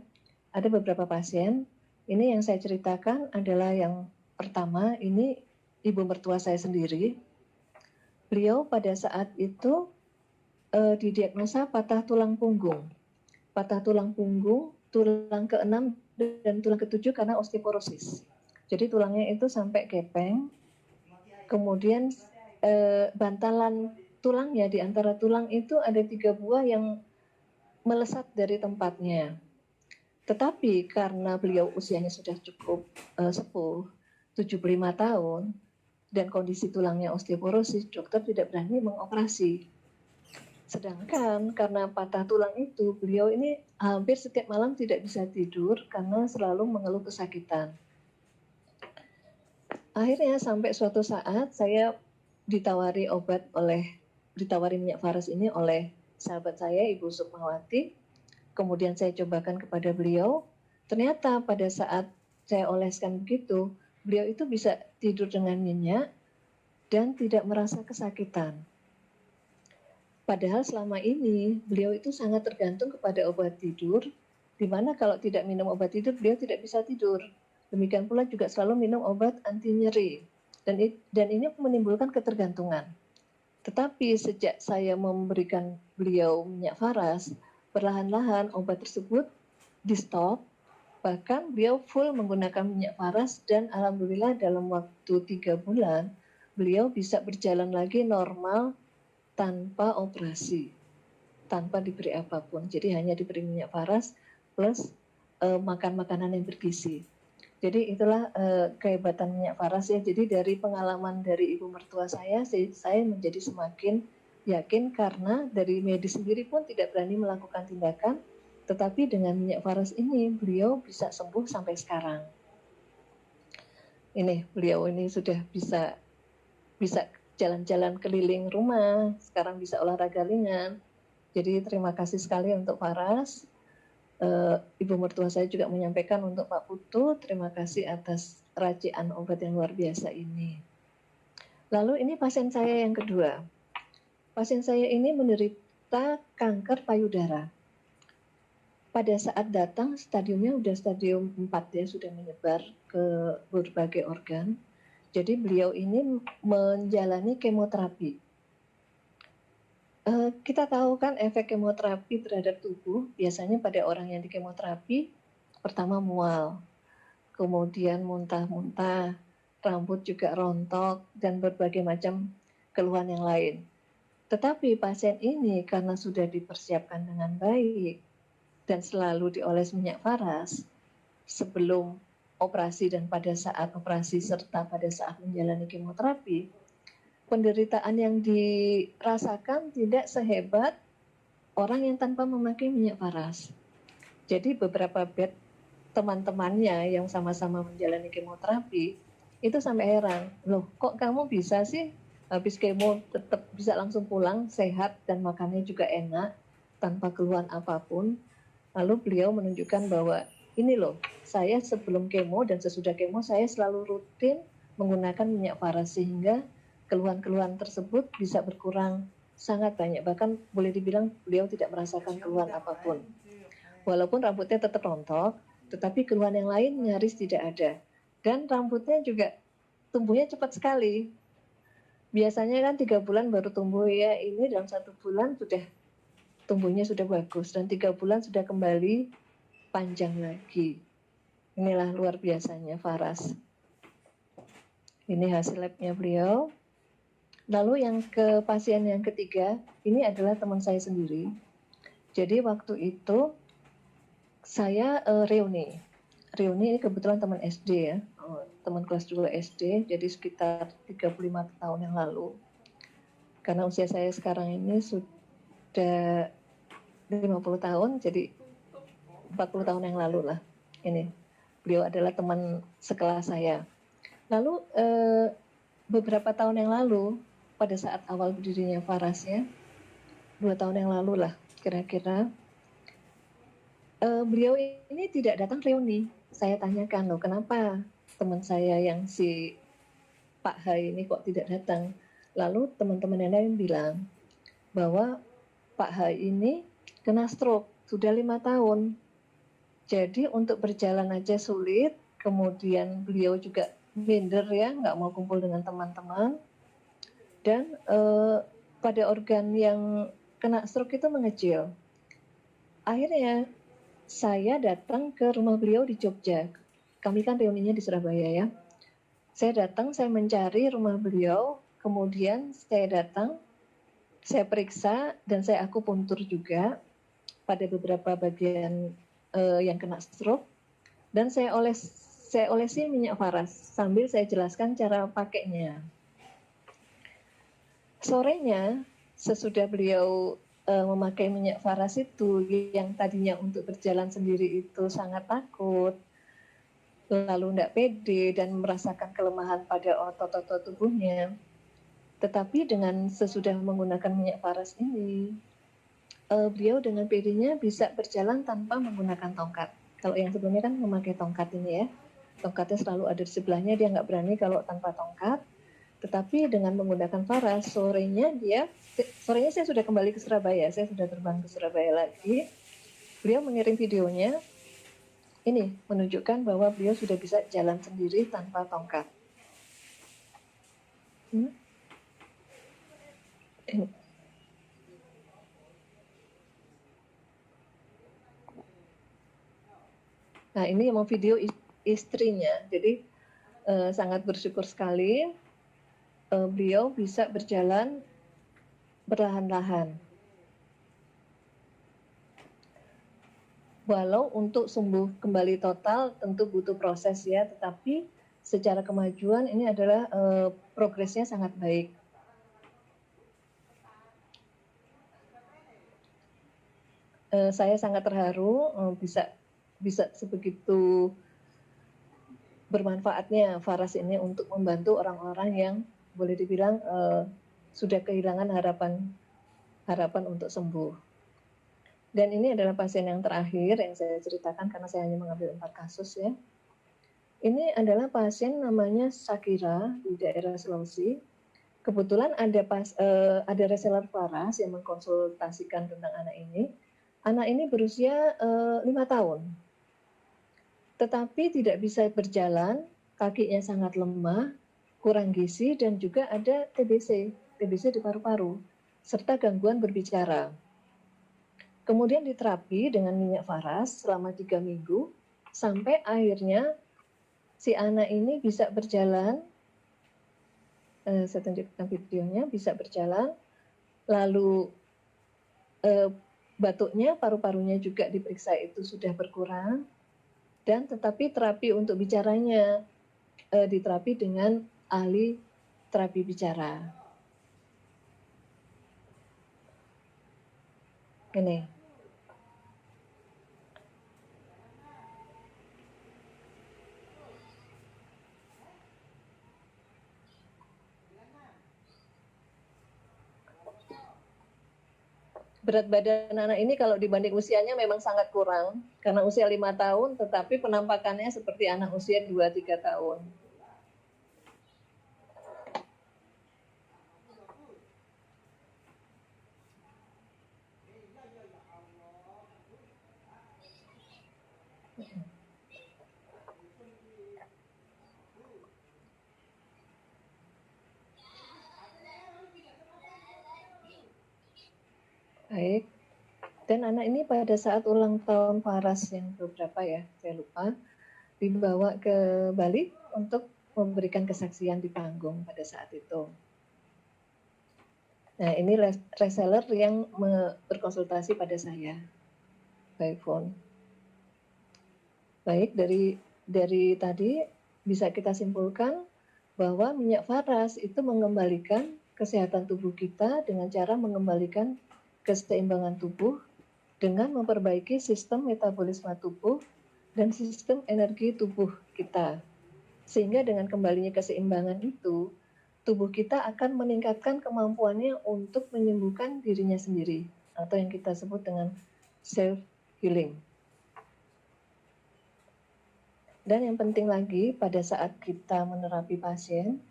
Ada beberapa pasien. Ini yang saya ceritakan adalah yang pertama, ini ibu mertua saya sendiri. Beliau pada saat itu didiagnosa patah tulang punggung. Patah tulang punggung, tulang ke-6 dan tulang ke-7 karena osteoporosis. Jadi tulangnya itu sampai gepeng. Kemudian bantalan tulangnya, di antara tulang itu ada 3 buah yang melesat dari tempatnya. Tetapi karena beliau usianya sudah cukup sepuh, 75 tahun, dan kondisi tulangnya osteoporosis, dokter tidak berani mengoperasi. Sedangkan karena patah tulang itu, beliau ini hampir setiap malam tidak bisa tidur karena selalu mengeluh kesakitan. Akhirnya sampai suatu saat saya ditawari minyak faras ini oleh sahabat saya, Ibu Sukmawati. Kemudian saya cobakan kepada beliau. Ternyata pada saat saya oleskan begitu, beliau itu bisa tidur dengan nyenyak dan tidak merasa kesakitan. Padahal selama ini beliau itu sangat tergantung kepada obat tidur, di mana kalau tidak minum obat tidur beliau tidak bisa tidur. Demikian pula juga selalu minum obat anti nyeri. Dan ini menimbulkan ketergantungan. Tetapi sejak saya memberikan beliau minyak faras, perlahan-lahan obat tersebut di-stop. Bahkan beliau full menggunakan minyak faras dan alhamdulillah dalam waktu 3 bulan beliau bisa berjalan lagi normal tanpa operasi, tanpa diberi apapun. Jadi hanya diberi minyak faras plus makan makanan yang bergizi. Jadi itulah kehebatan minyak faras ya. Jadi dari pengalaman dari ibu mertua saya menjadi semakin yakin karena dari medis sendiri pun tidak berani melakukan tindakan, tetapi dengan minyak faras ini beliau bisa sembuh sampai sekarang. Ini beliau ini sudah bisa jalan-jalan keliling rumah, sekarang bisa olahraga ringan. Jadi terima kasih sekali untuk Faras. Ibu mertua saya juga menyampaikan untuk Pak Putu, terima kasih atas racian obat yang luar biasa ini. Lalu ini pasien saya yang kedua. Pasien saya ini menderita kanker payudara. Pada saat datang stadiumnya sudah stadium 4 ya, sudah menyebar ke berbagai organ. Jadi beliau ini menjalani kemoterapi. Kita tahu kan efek kemoterapi terhadap tubuh, biasanya pada orang yang dikemoterapi, pertama mual, kemudian muntah-muntah, rambut juga rontok, dan berbagai macam keluhan yang lain. Tetapi pasien ini karena sudah dipersiapkan dengan baik dan selalu dioles minyak faras sebelum operasi dan pada saat operasi serta pada saat menjalani kemoterapi, penderitaan yang dirasakan tidak sehebat orang yang tanpa memakai minyak faras. Jadi beberapa bed teman-temannya yang sama-sama menjalani kemoterapi itu sampai heran, loh kok kamu bisa sih habis kemo tetap bisa langsung pulang sehat dan makannya juga enak tanpa keluhan apapun. Lalu beliau menunjukkan bahwa ini loh, saya sebelum kemo dan sesudah kemo saya selalu rutin menggunakan minyak faras sehingga keluhan-keluhan tersebut bisa berkurang sangat banyak. Bahkan boleh dibilang beliau tidak merasakan keluhan apapun. Walaupun rambutnya tetap rontok, tetapi keluhan yang lain nyaris tidak ada. Dan rambutnya juga tumbuhnya cepat sekali. Biasanya kan 3 bulan baru tumbuh ya, ini dalam 1 bulan sudah tumbuhnya sudah bagus dan 3 bulan sudah kembali panjang lagi. Inilah luar biasanya faras. Ini hasil labnya beliau. Lalu yang ke pasien yang ketiga, ini adalah teman saya sendiri. Jadi waktu itu saya reuni ini kebetulan teman SD ya, teman kelas 2 SD, jadi sekitar 35 tahun yang lalu. Karena usia saya sekarang ini sudah 50 tahun, jadi 40 tahun yang lalu lah. Ini beliau adalah teman sekelas saya. Lalu beberapa tahun yang lalu, pada saat awal berdirinya Faras ya, 2 tahun yang lalu lah kira-kira, beliau ini tidak datang reuni. Saya tanyakan loh kenapa teman saya yang si Pak H ini kok tidak datang. Lalu teman-teman yang lain bilang bahwa Pak H ini kena stroke sudah 5 tahun. Jadi untuk berjalan aja sulit, kemudian beliau juga minder ya, nggak mau kumpul dengan teman-teman. Dan pada organ yang kena stroke itu mengecil. Akhirnya saya datang ke rumah beliau di Jogja. Kami kan reuninya di Surabaya ya. Saya datang, saya mencari rumah beliau, kemudian saya datang, saya periksa dan saya akupuntur juga pada beberapa bagian yang kena stroke, dan saya olesi minyak faras sambil saya jelaskan cara pakainya. Sorenya sesudah beliau memakai minyak faras itu, yang tadinya untuk berjalan sendiri itu sangat takut, lalu tidak pede dan merasakan kelemahan pada otot-otot tubuhnya. Tetapi dengan sesudah menggunakan minyak faras ini, beliau dengan pedenya bisa berjalan tanpa menggunakan tongkat. Kalau yang sebelumnya kan memakai tongkat ini ya, tongkatnya selalu ada di sebelahnya, dia nggak berani kalau tanpa tongkat. Tetapi dengan menggunakan faras, sorenya saya sudah kembali ke Surabaya, saya sudah terbang ke Surabaya lagi. Beliau mengirim videonya, ini menunjukkan bahwa beliau sudah bisa jalan sendiri tanpa tongkat. Ini. Nah, ini mau video istrinya. Jadi sangat bersyukur sekali beliau bisa berjalan perlahan-lahan. Walau untuk sembuh kembali total tentu butuh proses ya, tetapi secara kemajuan ini adalah progresnya sangat baik. Saya sangat terharu bisa sebegitu bermanfaatnya faras ini untuk membantu orang-orang yang boleh dibilang sudah kehilangan harapan untuk sembuh. Dan ini adalah pasien yang terakhir yang saya ceritakan karena saya hanya mengambil 4 kasus ya. Ini adalah pasien namanya Sakira di daerah Sulawesi. Kebetulan ada reseller faras yang mengkonsultasikan tentang anak ini. Anak ini berusia 5 tahun. Tetapi tidak bisa berjalan, kakinya sangat lemah, kurang gizi, dan juga ada TBC di paru-paru, serta gangguan berbicara. Kemudian diterapi dengan minyak faras selama 3 minggu, sampai akhirnya si anak ini bisa berjalan, saya tunjukkan videonya, bisa berjalan, lalu batuknya, paru-parunya juga diperiksa itu sudah berkurang, dan tetapi terapi untuk bicaranya diterapi dengan ahli terapi bicara. Ini. Berat badan anak ini kalau dibanding usianya memang sangat kurang, karena usia 5 tahun, tetapi penampakannya seperti anak usia 2-3 tahun. Baik. Dan anak ini pada saat ulang tahun Faras yang beberapa ya, saya lupa, dibawa ke Bali untuk memberikan kesaksian di panggung pada saat itu. Nah, ini reseller yang berkonsultasi pada saya by phone. Baik, dari tadi bisa kita simpulkan bahwa minyak faras itu mengembalikan kesehatan tubuh kita dengan cara mengembalikan keseimbangan tubuh dengan memperbaiki sistem metabolisme tubuh dan sistem energi tubuh kita. Sehingga dengan kembalinya keseimbangan itu, tubuh kita akan meningkatkan kemampuannya untuk menyembuhkan dirinya sendiri, atau yang kita sebut dengan self-healing. Dan yang penting lagi, pada saat kita menerapi pasien,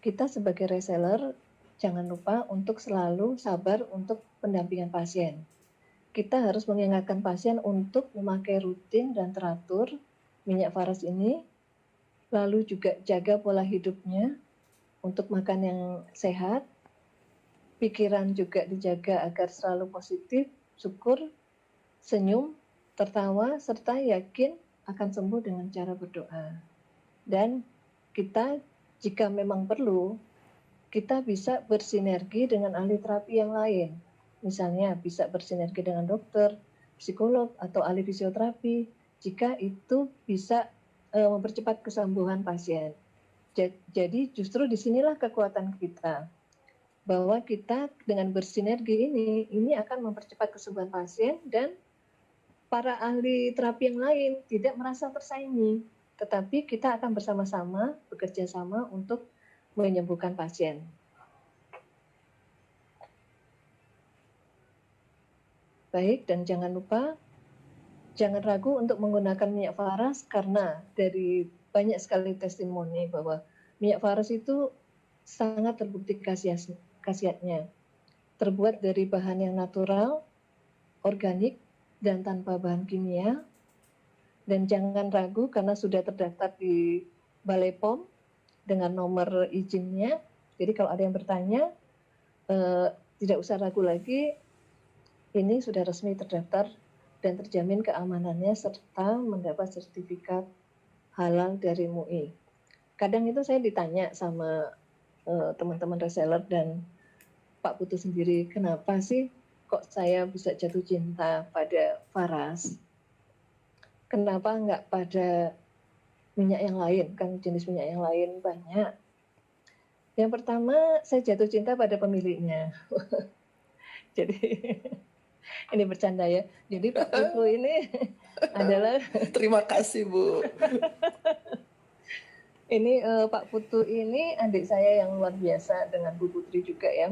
kita sebagai reseller jangan lupa untuk selalu sabar untuk pendampingan pasien. Kita harus mengingatkan pasien untuk memakai rutin dan teratur minyak faras ini, lalu juga jaga pola hidupnya untuk makan yang sehat, pikiran juga dijaga agar selalu positif, syukur, senyum, tertawa, serta yakin akan sembuh dengan cara berdoa. Dan kita jika memang perlu, kita bisa bersinergi dengan ahli terapi yang lain. Misalnya bisa bersinergi dengan dokter, psikolog, atau ahli fisioterapi, jika itu bisa mempercepat kesembuhan pasien. Jadi justru disinilah kekuatan kita, bahwa kita dengan bersinergi ini akan mempercepat kesembuhan pasien dan para ahli terapi yang lain tidak merasa tersaingi, tetapi kita akan bersama-sama bekerja sama untuk menyembuhkan pasien. Baik, dan jangan lupa, jangan ragu untuk menggunakan minyak faras karena dari banyak sekali testimoni bahwa minyak faras itu sangat terbukti khasiatnya. Terbuat dari bahan yang natural, organik, dan tanpa bahan kimia. Dan jangan ragu karena sudah terdaftar di Balai POM dengan nomor izinnya. Jadi kalau ada yang bertanya, tidak usah ragu lagi, ini sudah resmi terdaftar dan terjamin keamanannya serta mendapat sertifikat halal dari MUI. Kadang itu saya ditanya sama teman-teman reseller dan Pak Putu sendiri, kenapa sih kok saya bisa jatuh cinta pada faras? Kenapa enggak pada minyak yang lain? Kan jenis minyak yang lain banyak. Yang pertama, saya jatuh cinta pada pemiliknya. Jadi ini bercanda ya. Jadi Pak Putu ini adalah
Terima kasih Bu.
ini Pak Putu ini adik saya yang luar biasa dengan Bu Putri juga ya.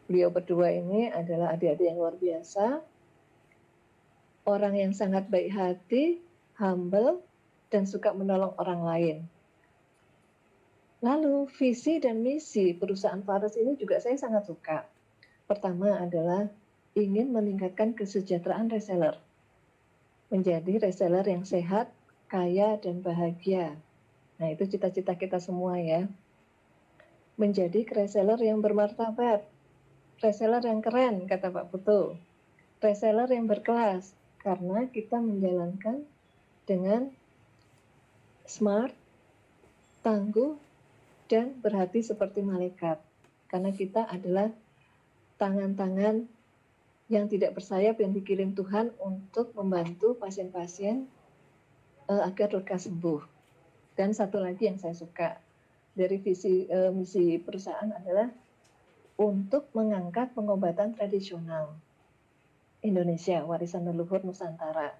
Beliau berdua ini adalah adik-adik yang luar biasa. Orang yang sangat baik hati, humble, dan suka menolong orang lain. Lalu visi dan misi perusahaan Faras ini juga saya sangat suka. Pertama adalah ingin meningkatkan kesejahteraan reseller. Menjadi reseller yang sehat, kaya, dan bahagia. Nah itu cita-cita kita semua ya. Menjadi reseller yang bermartabat. Reseller yang keren, kata Pak Putu. Reseller yang berkelas, karena kita menjalankan dengan smart, tangguh, dan berhati seperti malaikat. Karena kita adalah tangan-tangan yang tidak bersayap yang dikirim Tuhan untuk membantu pasien-pasien agar lekas sembuh. Dan satu lagi yang saya suka dari misi perusahaan adalah untuk mengangkat pengobatan tradisional Indonesia, warisan leluhur Nusantara.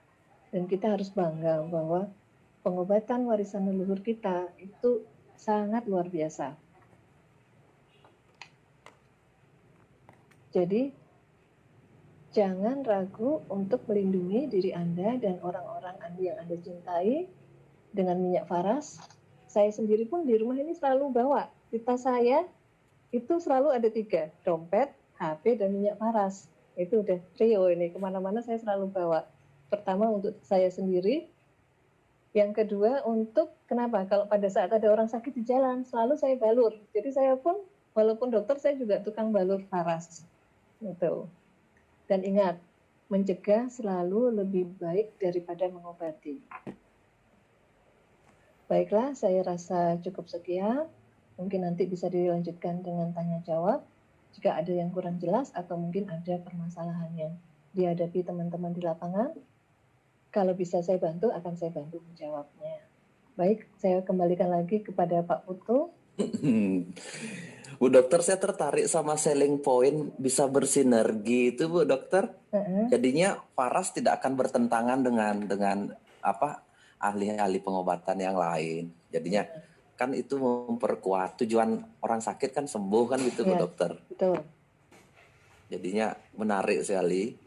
Dan kita harus bangga bahwa pengobatan warisan leluhur kita itu sangat luar biasa. Jadi, jangan ragu untuk melindungi diri Anda dan orang-orang yang Anda cintai dengan minyak faras. Saya sendiri pun di rumah ini selalu bawa. Di tas saya itu selalu ada 3, dompet, HP, dan minyak faras. Itu udah trio ini, kemana-mana saya selalu bawa. Pertama untuk saya sendiri, yang kedua untuk, kenapa? Kalau pada saat ada orang sakit di jalan, selalu saya balur. Jadi saya pun, walaupun dokter, saya juga tukang balur faras. Gitu. Dan ingat, mencegah selalu lebih baik daripada mengobati. Baiklah, saya rasa cukup sekian. Mungkin nanti bisa dilanjutkan dengan tanya jawab. Jika ada yang kurang jelas atau mungkin ada permasalahan yang dihadapi teman-teman di lapangan, kalau bisa saya bantu, akan saya bantu menjawabnya. Baik, saya kembalikan lagi kepada Pak Putu.
Bu dokter, saya tertarik sama selling point bisa bersinergi itu Bu dokter. Jadinya Faras tidak akan bertentangan dengan apa ahli-ahli pengobatan yang lain. Jadinya kan itu memperkuat tujuan orang sakit kan sembuh kan gitu Bu dokter.
Betul.
Jadinya menarik sekali.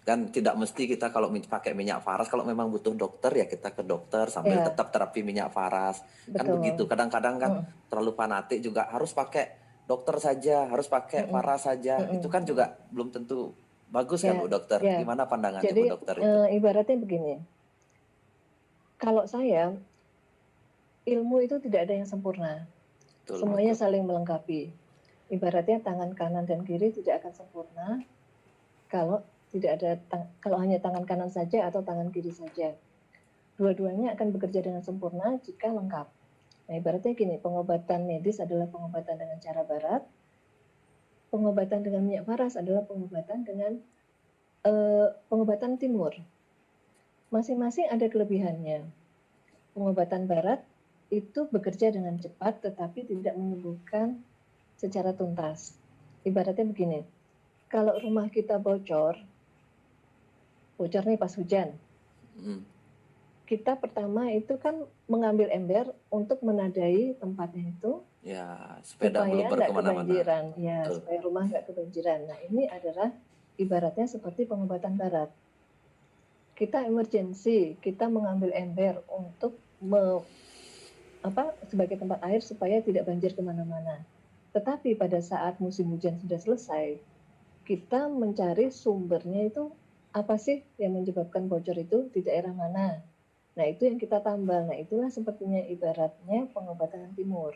Kan tidak mesti kita kalau pakai minyak faras, kalau memang butuh dokter ya kita ke dokter sambil
Ya,
tetap terapi minyak faras. Kan begitu.
betul.
Kadang-kadang kan
Mm,
terlalu fanatik juga harus pakai dokter saja, harus pakai
mm,
faras saja. Itu
mm,
kan
mm.
juga belum tentu bagus kan Bu
Ya,
dokter.
ya.
Gimana pandangannya Bu
Jadi
dokter itu?
ibaratnya begini, kalau saya ilmu itu tidak ada yang sempurna,
Betul,
semuanya
betul.
saling melengkapi. Ibaratnya tangan kanan dan kiri tidak akan sempurna kalau tidak ada kalau hanya tangan kanan saja atau tangan kiri saja. Dua-duanya akan bekerja dengan sempurna jika lengkap. Nah, ibaratnya gini, pengobatan medis adalah pengobatan dengan cara barat, pengobatan dengan minyak faras adalah pengobatan dengan pengobatan timur. Masing-masing ada kelebihannya. Pengobatan barat itu bekerja dengan cepat tetapi tidak menyembuhkan secara tuntas. Ibaratnya begini, kalau rumah kita bocor nih pas hujan,
Hmm.
kita pertama itu kan mengambil ember untuk menadai tempatnya itu
Ya, supaya tidak
supaya
meluber
nggak
kemana-mana.
kebanjiran, ya
Betul.
supaya rumah nggak kebanjiran. Nah ini adalah ibaratnya seperti pengobatan barat. Kita emergency, kita mengambil ember untuk sebagai tempat air supaya tidak banjir kemana-mana. Tetapi pada saat musim hujan sudah selesai, kita mencari sumbernya itu apa sih yang menyebabkan bocor itu di daerah mana. Nah itu yang kita tambal. Nah itulah sepertinya ibaratnya pengobatan timur.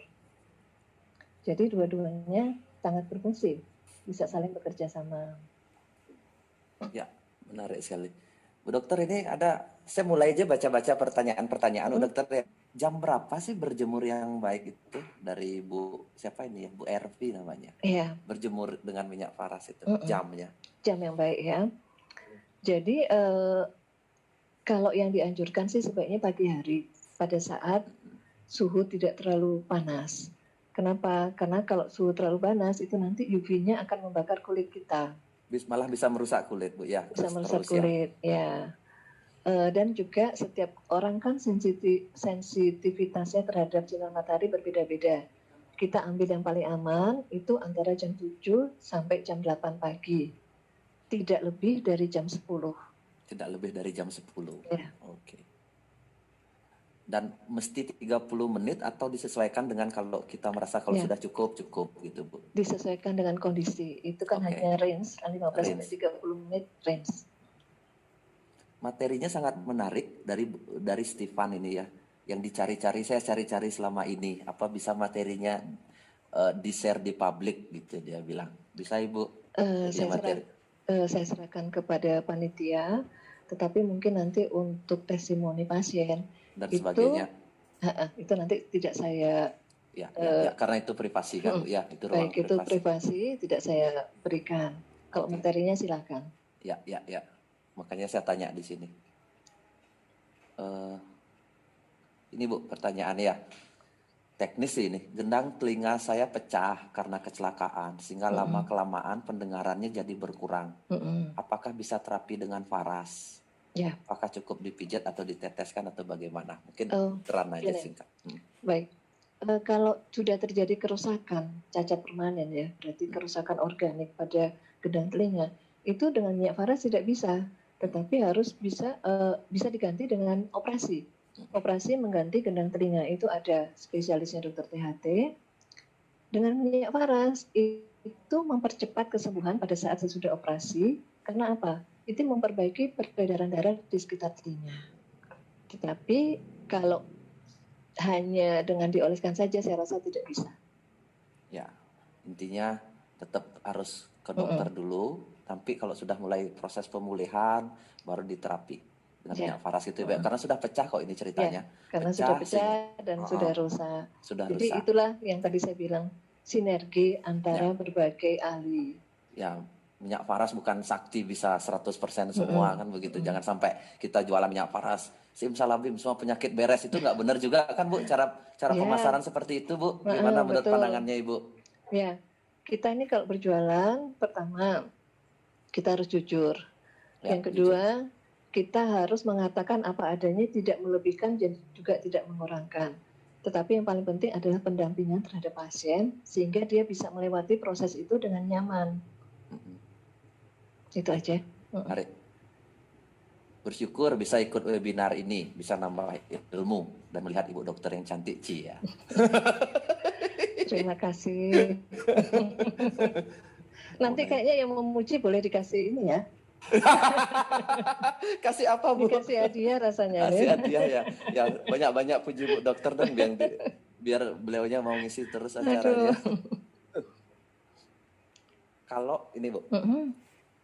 Jadi dua-duanya sangat berfungsi, bisa saling bekerja sama.
Ya, menarik sekali. Bu dokter ini saya mulai aja baca-baca pertanyaan-pertanyaan Bu
Hmm?
dokter ya. Jam berapa sih berjemur yang baik itu dari siapa ini ya, Bu Ervi namanya.
Iya.
Berjemur dengan minyak faras itu,
Mm-mm.
jamnya.
Jam yang baik ya. Jadi kalau yang dianjurkan sih sebaiknya pagi hari pada saat suhu tidak terlalu panas. Kenapa? Karena kalau suhu terlalu panas itu nanti UV-nya akan membakar kulit kita,
Malah bisa merusak kulit Bu ya.
bisa
Terus
merusak
terus ya.
kulit ya. Dan juga setiap orang kan sensitivitasnya terhadap sinar matahari berbeda-beda. Kita ambil yang paling aman itu antara jam 7 sampai jam 8 pagi. Tidak lebih dari jam 10.
Tidak lebih dari jam 10.
Ya.
Oke. Dan mesti 30 menit atau disesuaikan dengan kalau kita merasa kalau
Ya,
sudah cukup gitu Bu.
disesuaikan dengan kondisi. Itu kan
Oke.
hanya range 15 sampai
Rinse.
30 menit range.
Materinya sangat menarik dari Stefan ini ya, yang dicari-cari saya cari-cari selama ini apa bisa materinya di-share di publik gitu dia bilang bisa Ibu dia materi
Saya serahkan kepada panitia, tetapi mungkin nanti untuk testimoni pasien
dan
itu
sebagainya
itu nanti tidak saya
ya karena itu privasi kan Bu ya itu ruang
baik itu
privasi.
privasi tidak saya berikan. Kalau
Oke.
materinya silakan.
Ya makanya saya tanya di sini. Ini Bu pertanyaan ya teknis sih ini. Gendang telinga saya pecah karena kecelakaan sehingga lama kelamaan pendengarannya jadi berkurang. Apakah bisa terapi dengan faras?
Ya.
Apakah cukup dipijat atau diteteskan atau bagaimana? Mungkin terang aja
Gini.
singkat.
Baik. Kalau sudah terjadi kerusakan cacat permanen ya, berarti kerusakan organik pada gendang telinga, itu dengan minyak faras tidak bisa, tetapi harus bisa diganti dengan operasi. Operasi mengganti gendang telinga itu ada spesialisnya dokter THT. Dengan minyak faras itu mempercepat kesembuhan pada saat sesudah operasi. Karena apa? Itu memperbaiki peredaran darah di sekitar telinga. Tetapi kalau hanya dengan dioleskan saja saya rasa tidak bisa.
Ya, intinya tetap harus ke dokter dulu, tapi kalau sudah mulai proses pemulihan baru diterapi dengan minyak faras itu ya. Karena sudah pecah kok ini ceritanya.
Ya, karena sudah pecah dan sudah rusak. Jadi itulah yang tadi saya bilang sinergi antara berbagai ahli.
Ya, minyak faras bukan sakti bisa 100% semua kan begitu. Jangan sampai kita jualan minyak faras simsalabim semua penyakit beres itu nggak benar juga kan Bu cara pemasaran seperti itu Bu. Gimana menurut pandangannya Ibu?
Ya, kita ini kalau berjualan pertama kita harus jujur. Yang kedua kita harus mengatakan apa adanya, tidak melebihkan dan juga tidak mengurangkan. Tetapi yang paling penting adalah pendampingan terhadap pasien sehingga dia bisa melewati proses itu dengan nyaman. Itu aja.
Mari. Bersyukur bisa ikut webinar ini, bisa nambah ilmu dan melihat ibu dokter yang cantik, Ci ya.
Terima kasih. Nanti kayaknya yang memuji boleh dikasih ini ya.
Kasih apa, Bu?
Dikasih hadiah rasanya.
Kasih
Ya.
hadiah ya. Ya banyak-banyak puji Bu dokter dong biar beliaunya mau ngisi terus acaranya. Kalau ini Bu,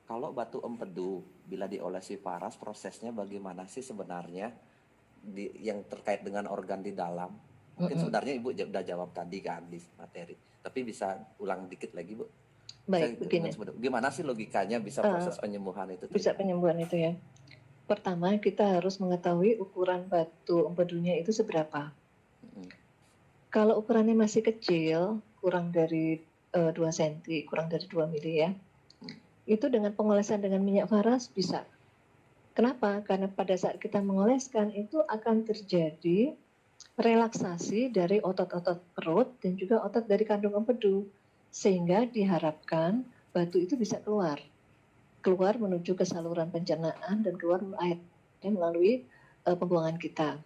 kalau batu empedu bila diolesi paras prosesnya bagaimana sih sebenarnya yang terkait dengan organ di dalam? Mungkin sebenarnya Ibu udah jawab tadi kan di materi, tapi bisa ulang dikit lagi Bu.
Baik, begini.
Gimana sih logikanya bisa proses penyembuhan itu?
Bisa penyembuhan itu ya. Pertama kita harus mengetahui ukuran batu empedunya itu seberapa. Kalau ukurannya masih kecil, kurang dari 2 cm, kurang dari 2 mili ya, itu dengan pengolesan dengan minyak faras bisa. Kenapa? Karena pada saat kita mengoleskan itu akan terjadi relaksasi dari otot-otot perut dan juga otot dari kandung empedu, sehingga diharapkan batu itu bisa keluar menuju ke saluran pencernaan dan keluar akhirnya melalui pembuangan kita.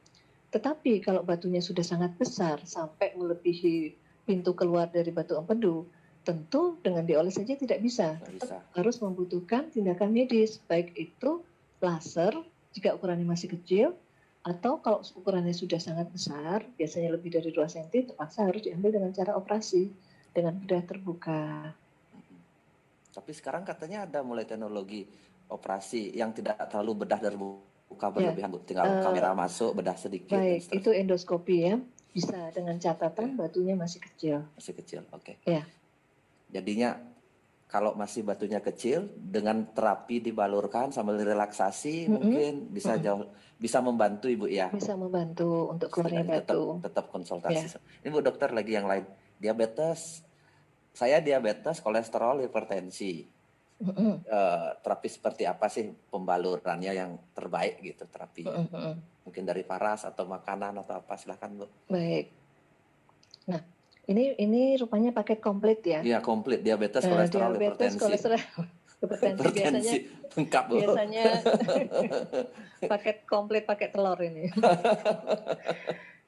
Tetapi kalau batunya sudah sangat besar sampai melebihi pintu keluar dari batu empedu, tentu dengan dioles saja tidak bisa. Harus membutuhkan tindakan medis, baik itu laser jika ukurannya masih kecil, atau kalau ukurannya sudah sangat besar, biasanya lebih dari 2 cm, terpaksa harus diambil dengan cara operasi, dengan bedah terbuka.
Tapi sekarang katanya ada mulai teknologi operasi yang tidak terlalu bedah terbuka berlebihan, Bu. Tinggal kamera masuk, bedah sedikit.
Baik, itu endoskopi ya. Bisa dengan catatan batunya masih kecil.
Masih kecil, oke.
Ya.
Jadinya kalau masih batunya kecil, dengan terapi dibalurkan sambil relaksasi mungkin bisa membantu Ibu ya.
Bisa membantu untuk keluarnya batu.
Tetap konsultasi. Ya. Ini Bu dokter lagi yang lain. Diabetes, saya diabetes, kolesterol, hipertensi. Terapi seperti apa sih pembalurannya yang terbaik gitu terapinya? Mungkin dari faras atau makanan atau apa, silahkan Bu.
Baik. Nah, ini rupanya paket komplit ya?
Iya komplit, diabetes, kolesterol,
diabetes,
hipertensi.
Kolesterol, hipertensi
lengkap Bu.
Biasanya paket komplit pakai telur ini.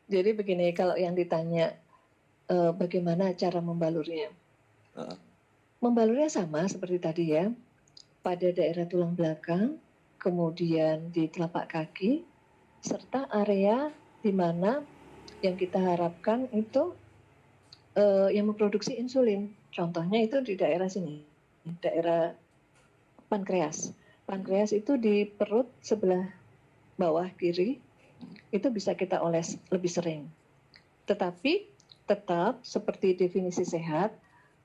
Jadi begini, kalau yang ditanya bagaimana cara membalurnya? Membalurnya sama seperti tadi ya, pada daerah tulang belakang, kemudian di telapak kaki, serta area di mana yang kita harapkan itu yang memproduksi insulin. Contohnya itu di daerah sini, daerah pankreas. Pankreas itu di perut sebelah bawah kiri, itu bisa kita oles lebih sering. Tetapi tetap seperti definisi sehat,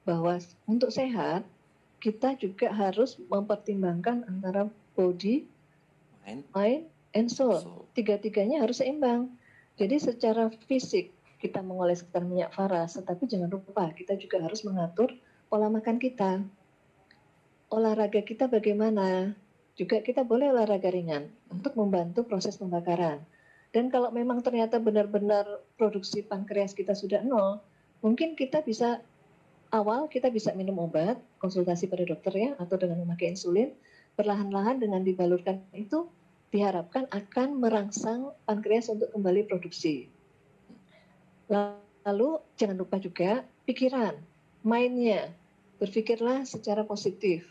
bahwa untuk sehat kita juga harus mempertimbangkan antara body, mind, and soul. Tiga-tiganya harus seimbang. Jadi secara fisik kita mengoleskan minyak faras, tetapi jangan lupa kita juga harus mengatur pola makan kita. Olahraga kita bagaimana? Juga kita boleh olahraga ringan untuk membantu proses pembakaran. Dan kalau memang ternyata benar-benar produksi pankreas kita sudah nol, mungkin kita bisa minum obat, konsultasi pada dokter ya, atau dengan memakai insulin, perlahan-lahan dengan dibalurkan itu diharapkan akan merangsang pankreas untuk kembali produksi. Lalu jangan lupa juga pikiran, mind-nya, berpikirlah secara positif.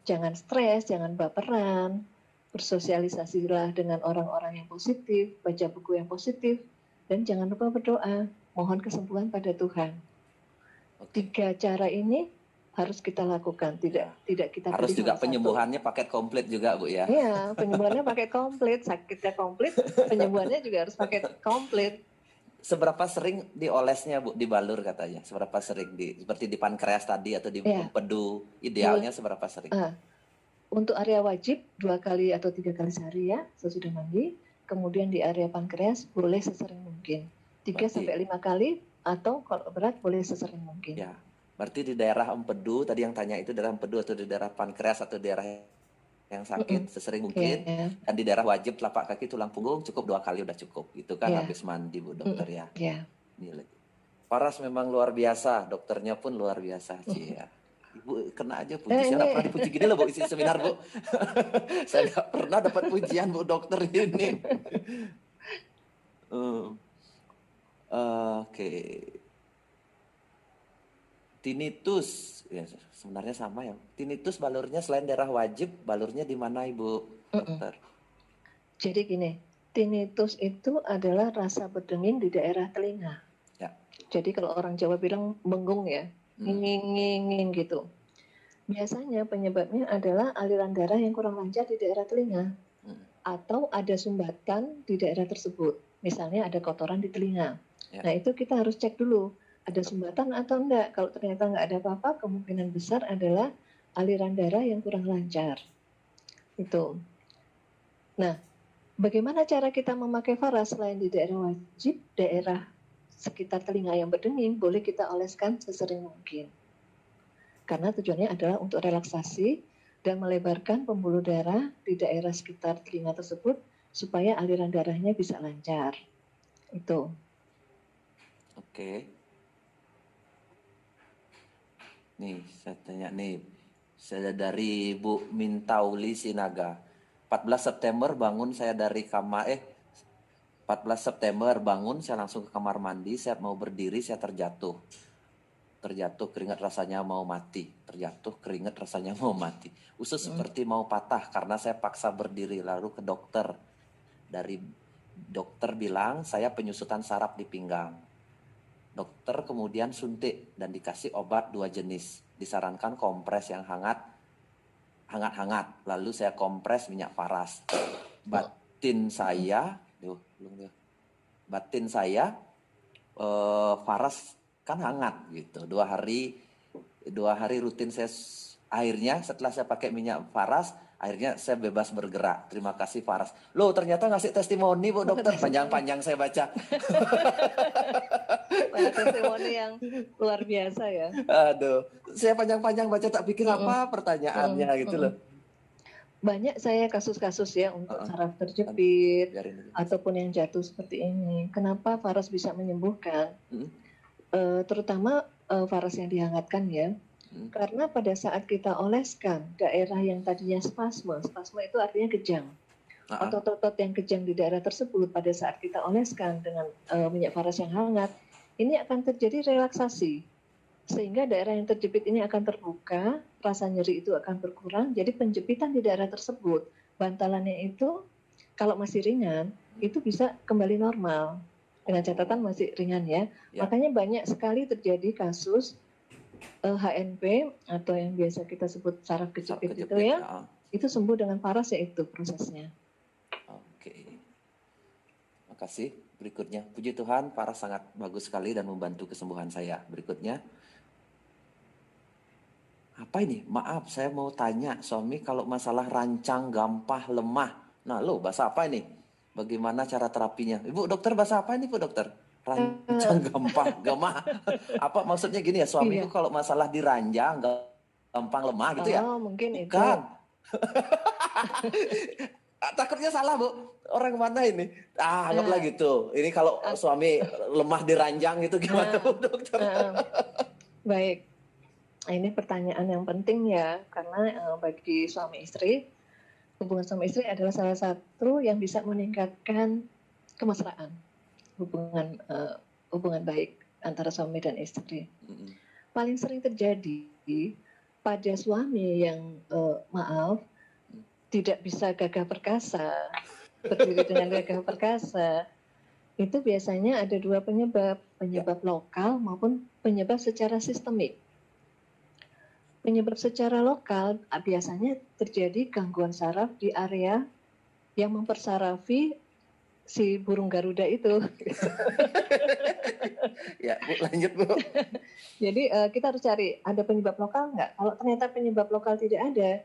Jangan stres, jangan baperan, bersosialisasilah dengan orang-orang yang positif, baca buku yang positif, dan jangan lupa berdoa, mohon kesembuhan pada Tuhan. 3 cara ini harus kita lakukan, tidak kita
harus juga penyembuhannya paket komplit juga Bu ya.
Iya, penyembuhannya paket komplit, sakitnya komplit, penyembuhannya juga harus paket komplit.
Seberapa sering diolesnya Bu, dibalur katanya? Seberapa sering seperti di pankreas tadi atau di empedu, idealnya seberapa sering?
Untuk area wajib 2 kali atau 3 kali sehari ya, sesudah mandi. Kemudian di area pankreas boleh sesering mungkin. 3 sampai 5 kali atau kalau berat boleh sesering mungkin.
Ya, berarti di daerah empedu tadi yang tanya itu daerah empedu atau di daerah pankreas atau daerah yang sakit sesering mungkin. Dan di daerah wajib telapak kaki tulang punggung cukup 2 kali udah cukup. Itu kan habis mandi Bu dokter ya. Faras memang luar biasa, dokternya pun luar biasa Ci ya. Ibu kena aja puji. Saya
ini
nggak pernah dipuji gini loh Bu, isi seminar Bu. Saya nggak pernah dapat pujian Bu dokter ini. Hmm, Oke. Tinnitus, ya, sebenarnya sama ya. Tinnitus balurnya selain daerah wajib, balurnya di mana Ibu dokter?
jadi gini, tinnitus itu adalah rasa berdenging di daerah telinga.
Ya.
Jadi kalau orang Jawa bilang mengung ya, nging gitu. Biasanya penyebabnya adalah aliran darah yang kurang lancar di daerah telinga. Atau ada sumbatan di daerah tersebut. Misalnya ada kotoran di telinga.
Ya.
Nah itu kita harus cek dulu, ada sumbatan atau enggak. Kalau ternyata enggak ada apa-apa, kemungkinan besar adalah aliran darah yang kurang lancar. Itu. Nah, bagaimana cara kita memakai faras selain di daerah wajib, daerah sekitar telinga yang berdenging, boleh kita oleskan sesering mungkin. Karena tujuannya adalah untuk relaksasi dan melebarkan pembuluh darah di daerah sekitar telinga tersebut supaya aliran darahnya bisa lancar. Itu.
Oke. Nih, saya tanya nih. Saya dari Bu Mintauli Sinaga. 14 September bangun saya dari kamar 14 September bangun saya langsung ke kamar mandi, saya mau berdiri saya terjatuh. Terjatuh keringat rasanya mau mati. Terjatuh keringat rasanya mau mati. Usus seperti mau patah karena saya paksa berdiri lalu ke dokter. Dari dokter bilang saya penyusutan saraf di pinggang. Dokter kemudian suntik dan dikasih obat 2 jenis. Disarankan kompres yang hangat-hangat. Lalu saya kompres minyak paras. Batin saya, paras kan hangat gitu. 2 hari rutin saya akhirnya setelah saya pakai minyak paras, akhirnya saya bebas bergerak. Terima kasih Faras. Loh ternyata ngasih testimoni Bu dokter, panjang-panjang saya baca.
Testimoni yang luar biasa ya.
Aduh, saya panjang-panjang baca tak pikir apa pertanyaannya gitu loh.
Banyak saya kasus-kasus ya untuk saraf terjepit ataupun yang jatuh seperti ini. Kenapa Faras bisa menyembuhkan? Terutama Faras yang dihangatkan ya. Karena pada saat kita oleskan daerah yang tadinya spasme itu artinya kejang. Otot-otot yang kejang di daerah tersebut pada saat kita oleskan dengan minyak Faras yang hangat, ini akan terjadi relaksasi. Sehingga daerah yang terjepit ini akan terbuka, rasa nyeri itu akan berkurang, jadi penjepitan di daerah tersebut, bantalannya itu kalau masih ringan, itu bisa kembali normal. Dengan catatan masih ringan ya. Makanya banyak sekali terjadi kasus HNP atau yang biasa kita sebut saraf kejepit itu ya, itu sembuh dengan Faras ya itu prosesnya.
Oke. Terima kasih. Berikutnya, puji Tuhan, Faras sangat bagus sekali dan membantu kesembuhan saya. Berikutnya, apa ini? Maaf, saya mau tanya suami kalau masalah rancang, gampah, lemah. Nah, bahasa apa ini? Bagaimana cara terapinya? Ibu dokter bahasa apa ini, Bu dokter? Rancang, gampang, apa maksudnya gini ya, suamiku kalau masalah diranjang, gampang, lemah gitu ya?
Oh, mungkin
bukan.
itu.
Takutnya salah Bu, orang mana ini? Anggaplah gitu. Ini kalau suami lemah diranjang gitu gimana Bu dokter?
Baik, ini pertanyaan yang penting ya, karena bagi suami istri, hubungan suami istri adalah salah satu yang bisa meningkatkan kemesraan, hubungan baik antara suami dan istri. Paling sering terjadi pada suami yang tidak bisa gagah perkasa, berdiri dengan gagah perkasa, itu biasanya ada 2 penyebab lokal maupun penyebab secara sistemik. Penyebab secara lokal biasanya terjadi gangguan saraf di area yang mempersarafi si burung Garuda itu.
Ya, Bu, lanjut Bu.
Jadi kita harus cari ada penyebab lokal nggak? Kalau ternyata penyebab lokal tidak ada,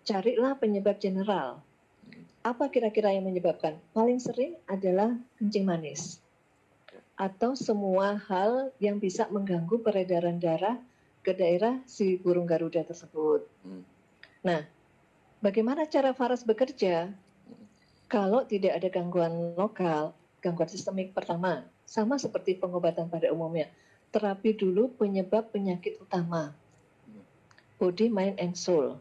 carilah penyebab general. Apa kira-kira yang menyebabkan? Paling sering adalah kencing manis. Atau semua hal yang bisa mengganggu peredaran darah ke daerah si burung Garuda tersebut. Nah, bagaimana cara Faras bekerja? Kalau tidak ada gangguan lokal, gangguan sistemik pertama, sama seperti pengobatan pada umumnya, terapi dulu penyebab penyakit utama. body, mind, and soul.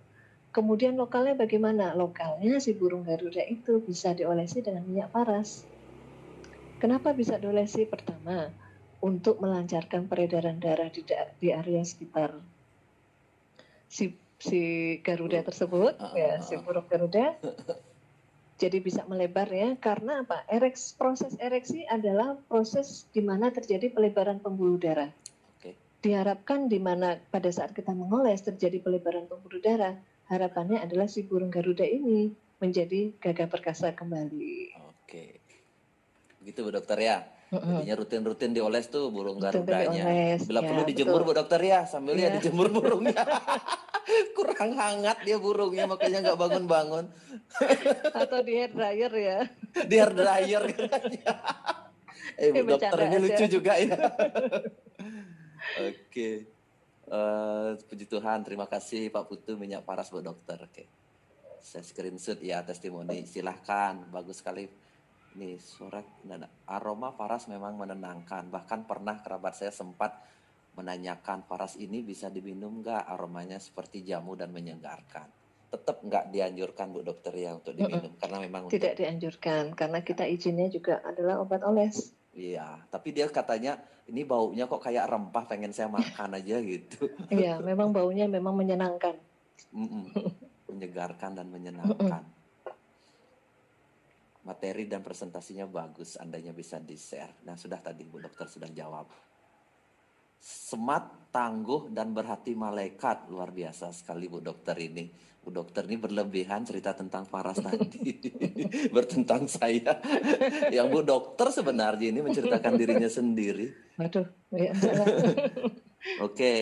Kemudian lokalnya bagaimana? Lokalnya si burung Garuda itu bisa diolesi dengan minyak paras. Kenapa bisa diolesi? Pertama, untuk melancarkan peredaran darah di area sekitar si Garuda tersebut, ya, si burung Garuda. Jadi bisa melebar ya, karena apa? Proses ereksi adalah proses di mana terjadi pelebaran pembuluh darah. Diharapkan di mana pada saat kita mengoles terjadi pelebaran pembuluh darah, harapannya adalah si burung Garuda ini menjadi gagah perkasa kembali.
Oke, begitu Bu Dokter ya. Jadinya rutin-rutin dioles tuh burung Garudanya. Bila perlu dijemur Bu Dokter ya, sambil ya dijemur burungnya. Kurang hangat dia burungnya, makanya nggak bangun-bangun.
Atau di hair dryer ya.
Di hair dryer katanya. Bu Dokter ini lucu juga ya. Oke. Puji Tuhan, terima kasih Pak Putu minyak paras Bu Dokter. Oke. Saya screenshot ya testimoni. Silahkan, bagus sekali. Nih surat aroma paras memang menenangkan. Bahkan pernah kerabat saya sempat menanyakan paras ini bisa diminum nggak, aromanya seperti jamu dan menyegarkan. Tetap nggak dianjurkan Bu Dokter ya untuk diminum karena memang
tidak dianjurkan karena kita izinnya juga adalah obat oles.
Iya, tapi dia katanya ini baunya kok kayak rempah, pengen saya makan aja gitu.
Iya, memang baunya memang menyenangkan.
Menyegarkan dan menyenangkan. Materi dan presentasinya bagus, andainya bisa di-share. Nah, sudah tadi Bu Dokter sudah jawab. Semat, tangguh, dan berhati malaikat. Luar biasa sekali Bu Dokter ini. Bu Dokter ini berlebihan cerita tentang paras tadi. Bertentang saya. Yang Bu Dokter sebenarnya ini menceritakan dirinya sendiri.
Waduh. Ya.
Oke.